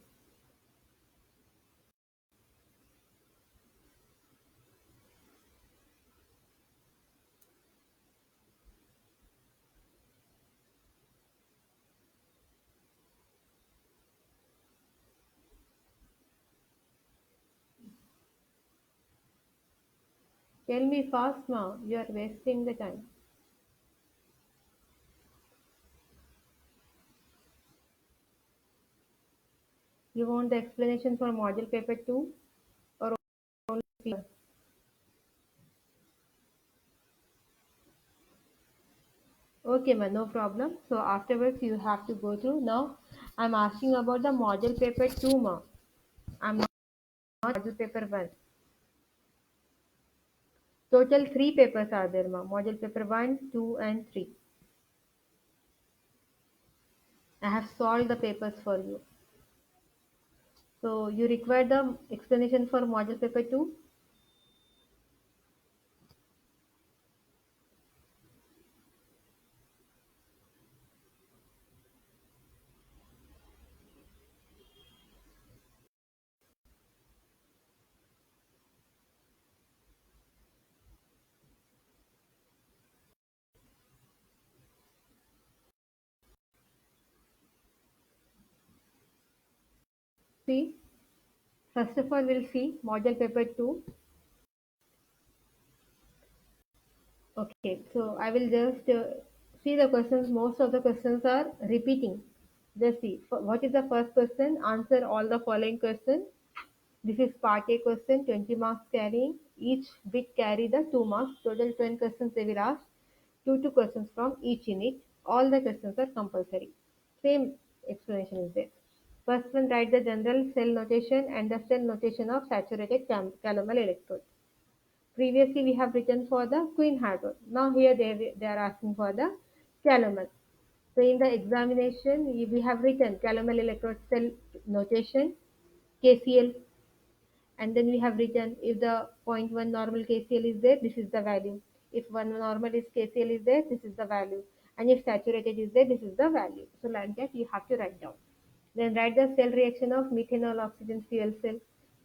Tell me fast, ma. You are wasting the time. You want the explanation for module paper 2 or only paper? Okay, ma, no problem. So afterwards you have to go through. Now I'm asking about the module paper 2, ma. I'm not module paper 1. Total 3 papers are there, ma. Module paper 1, 2 and 3. I have solved the papers for you. So you require the explanation for module paper 2? See, first of all we'll see module paper 2. Okay, so I will just see the questions. Most of the questions are repeating. Just see, what is the first question? Answer all the following questions. This is part A question, 20 marks carrying. Each bit carry the 2 marks. Total 10 questions they will ask. Two questions from each unit. All the questions are compulsory. Same explanation is there. First one, write the general cell notation and the cell notation of saturated calomel electrode. Previously, we have written for the Queen Hadron. Now here they are asking for the calomel. So in the examination, we have written calomel electrode cell notation, KCl, and then we have written if the zero point 0.1 normal KCl is there, this is the value. If 1 normal is KCl is there, this is the value. And if saturated is there, this is the value. So like that you have to write down. Then write the cell reaction of methanol oxygen fuel cell.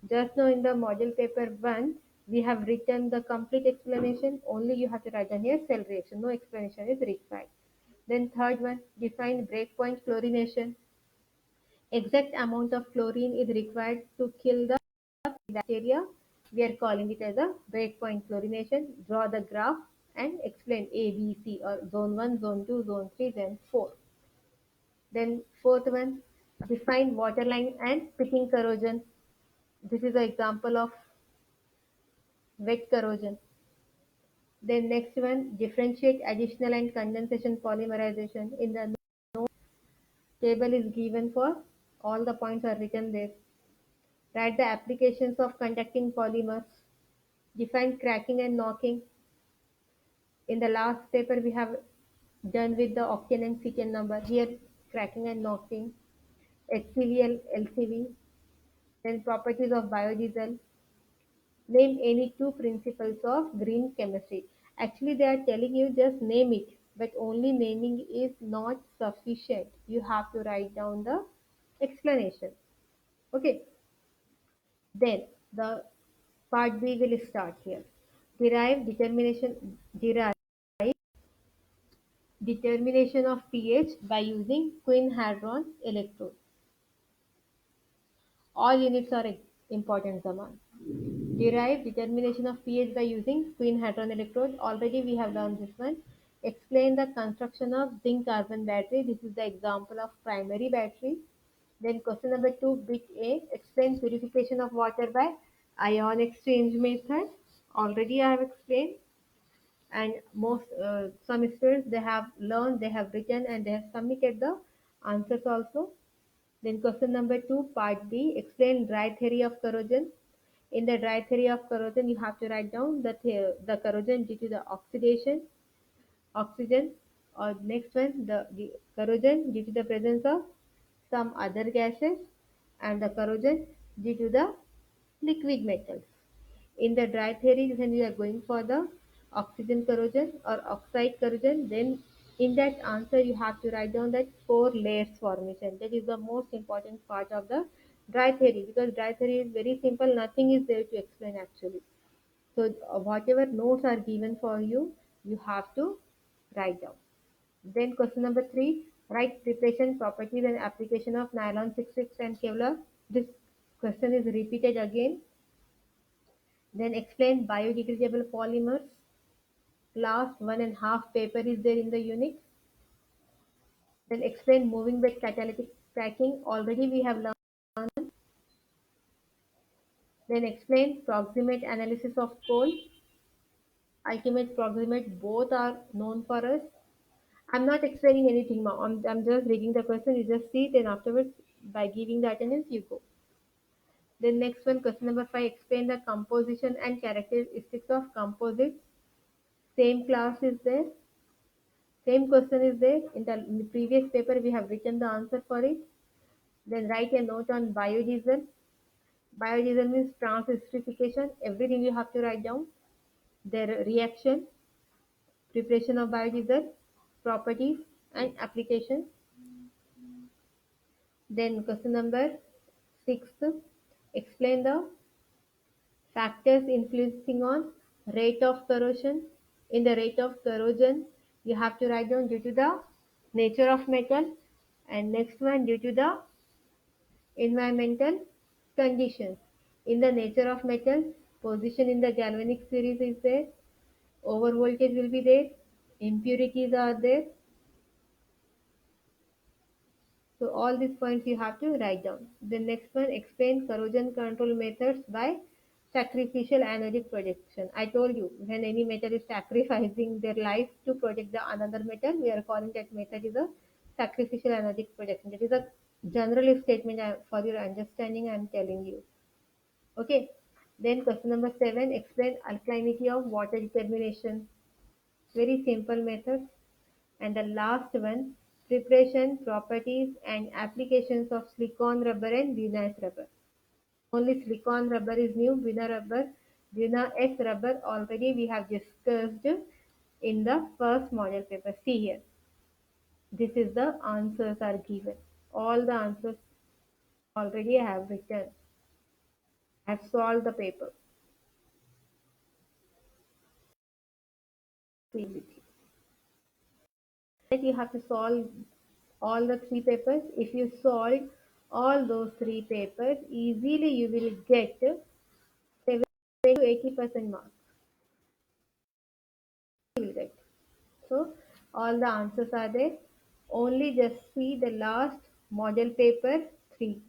Just now in the module paper 1, we have written the complete explanation. Only you have to write down here cell reaction. No explanation is required. Then third one, define breakpoint chlorination. Exact amount of chlorine is required to kill the bacteria. We are calling it as a breakpoint chlorination. Draw the graph and explain A, B, C or zone 1, zone 2, zone 3, then 4. Then fourth one, define waterline and picking corrosion. This is an example of wet corrosion. Then next one, differentiate additional and condensation polymerization. In the table is given for all the points are written there. Write the applications of conducting polymers. Define cracking and knocking. In the last paper we have done with the octane and secant number. Here cracking and knocking, HCV, LCV, then properties of biodiesel. Name any two principles of green chemistry. Actually, they are telling you just name it, but only naming is not sufficient. You have to write down the explanation. Okay, then the part B will start here. Derive determination of pH by using Quinn Hadron electrode. All units are important, Zaman. Derive determination of pH by using Queen Hadron electrode. Already we have learned this one. Explain the construction of zinc carbon battery. This is the example of primary battery. Then question number 2, bit A. Explain purification of water by ion exchange method. Already I have explained. And most some students they have learned, they have written, and they have submitted the answers also. Then question number 2, part B. Explain dry theory of corrosion. In the dry theory of corrosion, you have to write down the corrosion due to the oxygen, or next one, the corrosion due to the presence of some other gases, and the corrosion due to the liquid metals. In the dry theory, when we are going for the oxygen corrosion or oxide corrosion, then in that answer you have to write down that four layers formation. That is the most important part of the dry theory, because dry theory is very simple, nothing is there to explain actually. So whatever notes are given for you, you have to write down. Then question number 3, write preparation, properties and application of nylon 66 and Kevlar. This question is repeated again. Then explain biodegradable polymers. Last one and half paper is there in the unit. Then explain moving bed catalytic cracking. Already we have learned. Then explain proximate analysis of coal. Ultimate proximate, both are known for us. I'm not explaining anything now. I'm just reading the question. You just see it, and afterwards, by giving the attendance, you go. Then next one, question number 5, explain the composition and characteristics of composites. Same class is there. Same question is there. In the previous paper, we have written the answer for it. Then write a note on biodiesel. Biodiesel means trans-esterification. Everything you have to write down. Their reaction, preparation of biodiesel, properties, and application. Then question number 6, explain the factors influencing on rate of corrosion. In the rate of corrosion, you have to write down due to the nature of metal, and next one due to the environmental conditions. In the nature of metal, position in the galvanic series is there, overvoltage will be there, impurities are there. So all these points you have to write down. The next one, explain corrosion control methods by sacrificial anodic protection. I told you, when any metal is sacrificing their life to protect the another metal, we are calling that method is a sacrificial anodic protection. That is a general statement for your understanding I am telling you. Okay. Then question number 7, explain alkalinity of water determination. Very simple method. And the last one, preparation, properties and applications of silicone rubber and vinous rubber. Only silicone rubber is new, vinous rubber already we have discussed in the first model paper. See here, this is the answers are given. All the answers already I have written. I have solved the paper. That you have to solve all the three papers. If you solve all those three papers, easily you will get 70 to 80% marks. You will get. So all the answers are there. Only just see the last model paper 3.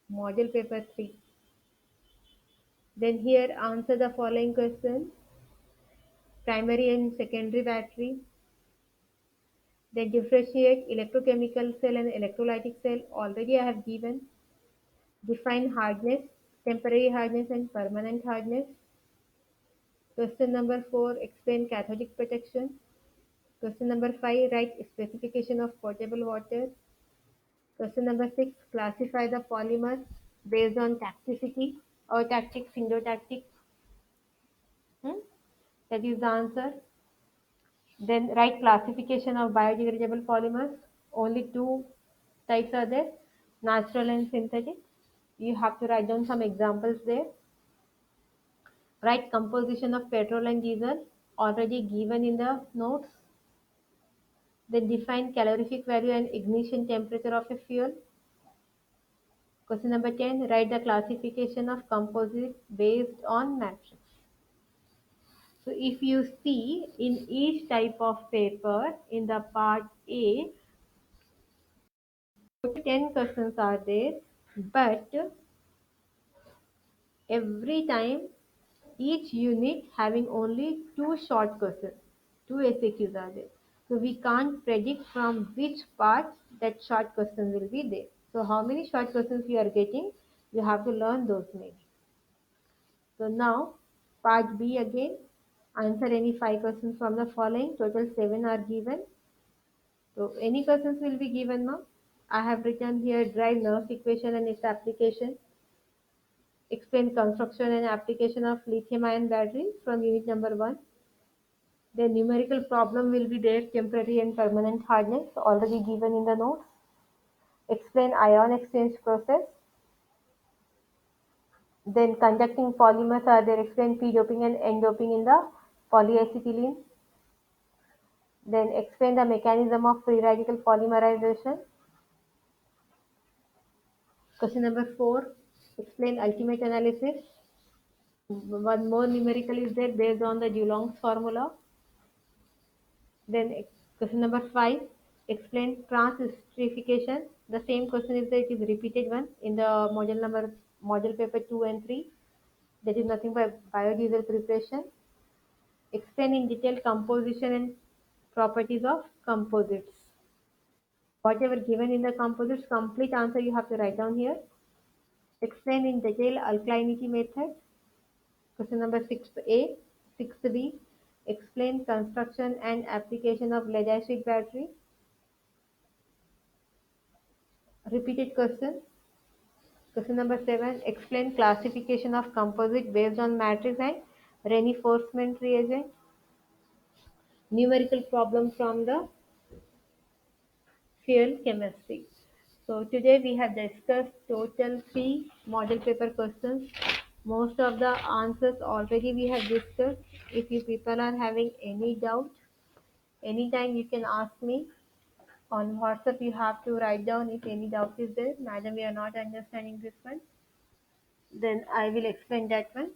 Model paper 3. Then here answer the following question. Primary and secondary battery. Then differentiate electrochemical cell and electrolytic cell. Already I have given. Define hardness, temporary hardness and permanent hardness. Question number 4, explain cathodic protection. Question number 5, write specification of potable water. Question number 6, classify the polymer based on tacticity or tactic, syndotactic. That is the answer. Then write classification of biodegradable polymers. Only two types are there, natural and synthetic. You have to write down some examples there. Write composition of petrol and diesel, already given in the notes. Then define calorific value and ignition temperature of a fuel. Question number 10, write the classification of composites based on matrix. So if you see in each type of paper, in the part A, 10 questions are there, but every time each unit having only two short questions, two SAQs are there. So we can't predict from which part that short question will be there. So how many short questions you are getting, you have to learn those names. So now, part B again. Answer any 5 questions from the following. Total 7 are given. So any questions will be given now. I have written here Drive-Nernst equation and its application. Explain construction and application of lithium-ion battery from unit number 1. The numerical problem will be there, temporary and permanent hardness, already given in the notes. Explain ion exchange process. Then conducting polymers are there. Explain p doping and n doping in the polyacetylene. Then explain the mechanism of free radical polymerization. Question number 4. Explain ultimate analysis. One more numerical is there based on the Dulong's formula. Then question number 5. Explain transesterification. The same question is there. It is repeated one in the module paper 2 and 3. That is nothing but biodiesel preparation. Explain in detail composition and properties of composites. Whatever given in the composites, complete answer you have to write down here. Explain in detail alkalinity method. Question number 6A. 6B. Explain construction and application of lead acid battery. Repeated question. Question number 7. Explain classification of composite based on matrix and reinforcement reagent. Numerical problem from the fuel chemistry. So today we have discussed total 3 model paper questions. Most of the answers already we have discussed. If you people are having any doubt, anytime you can ask me. On WhatsApp you have to write down if any doubt is there. Madam, we are not understanding this one. Then I will explain that one.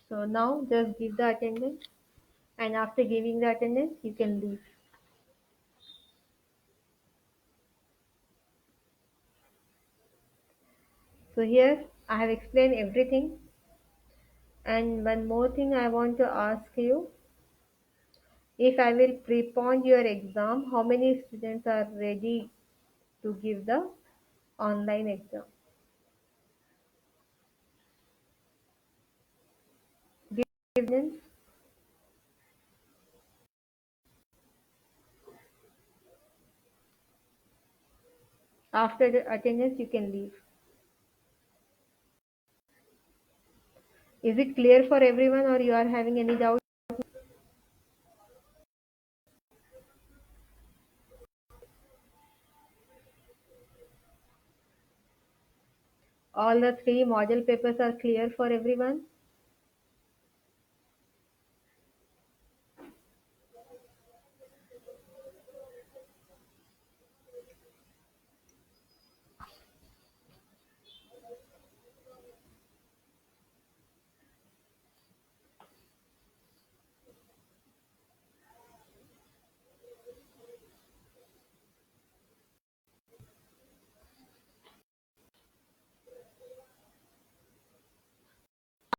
So now just give the attendance, and after giving the attendance you can leave. So here I have explained everything. And one more thing I want to ask you, if I will prepone your exam, how many students are ready to give the online exam? Give evidence. After the attendance you can leave. Is it clear for everyone or you are having any doubt? All the 3 model papers are clear for everyone?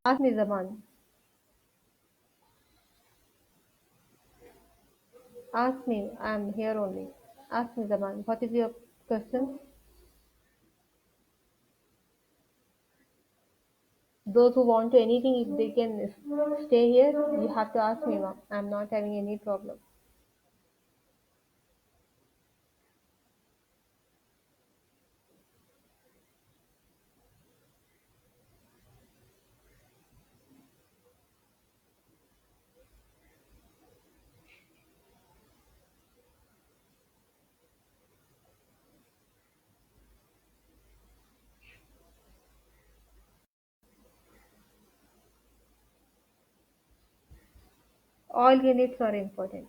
Ask me, Zaman. Ask me. I am here only. Ask me, Zaman. What is your question? Those who want to anything, if they can stay here, you have to ask me, ma'am. I'm not having any problem. All units are important.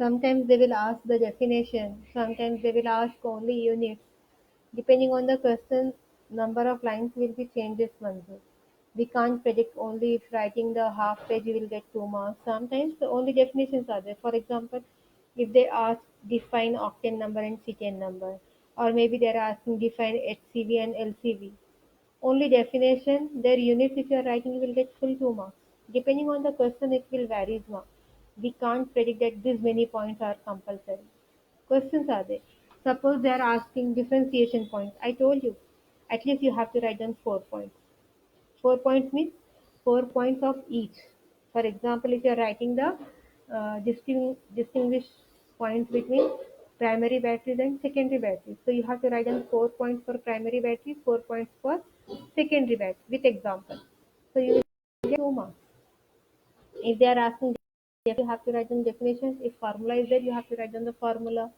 Sometimes they will ask the definition, sometimes they will ask only units. Depending on the question, number of lines will be changes only. We can't predict only if writing the half page you will get 2 marks. Sometimes the only definitions are there. For example, if they ask define octane number and ctane number, or maybe they're asking define HCV and LCV. Only definition, their units if you are writing you will get full 2 marks. Depending on the question it will vary marks. We can't predict that this many points are compulsory. Questions are there. Suppose they are asking differentiation points. I told you, at least you have to write down 4 points. 4 points means 4 points of each. For example, if you are writing the distinguish points between primary batteries and secondary batteries, so you have to write down 4 points for primary batteries, 4 points for secondary batteries with example. So you will get 2 marks. If they are asking, you have to write down definitions. If formula is there, you have to write down the formula.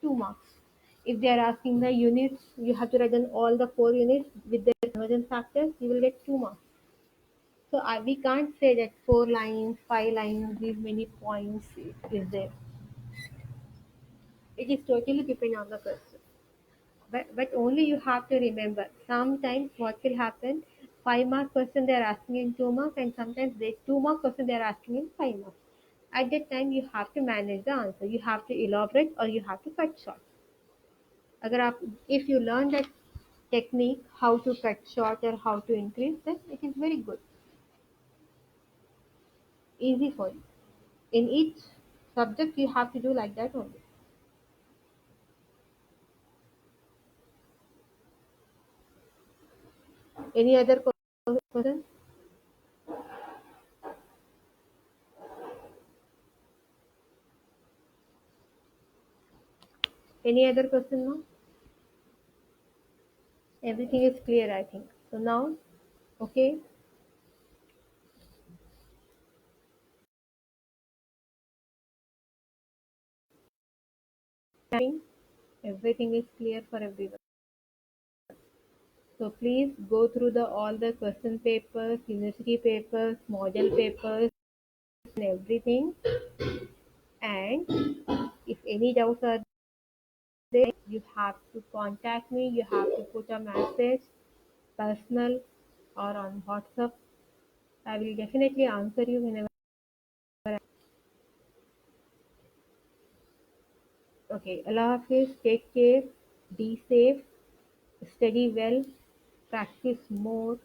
2 marks. If they are asking the units, you have to write down all the 4 units with their conversion factors. You will get 2 marks. So we can't say that 4 lines, 5 lines, these many points is there. It is totally depend on the person. But only you have to remember. Sometimes what will happen? 5 mark question they are asking in 2 marks, and sometimes they 2 mark question they are asking in 5 marks. At that time you have to manage the answer. You have to elaborate or you have to cut short. अगर आप if you learn that technique how to cut short or how to increase, then it is very good, easy for you. In each subject you have to do like that only. Any other question? Any other question now? Everything is clear, I think. So now, okay, everything is clear for everyone. So please go through the all the question papers, university papers, model papers, and everything. And if any doubts are there, you have to contact me. You have to put a message, personal or on WhatsApp. I will definitely answer you whenever. Okay, Allah Hafiz, take care, be safe, study well, practice more.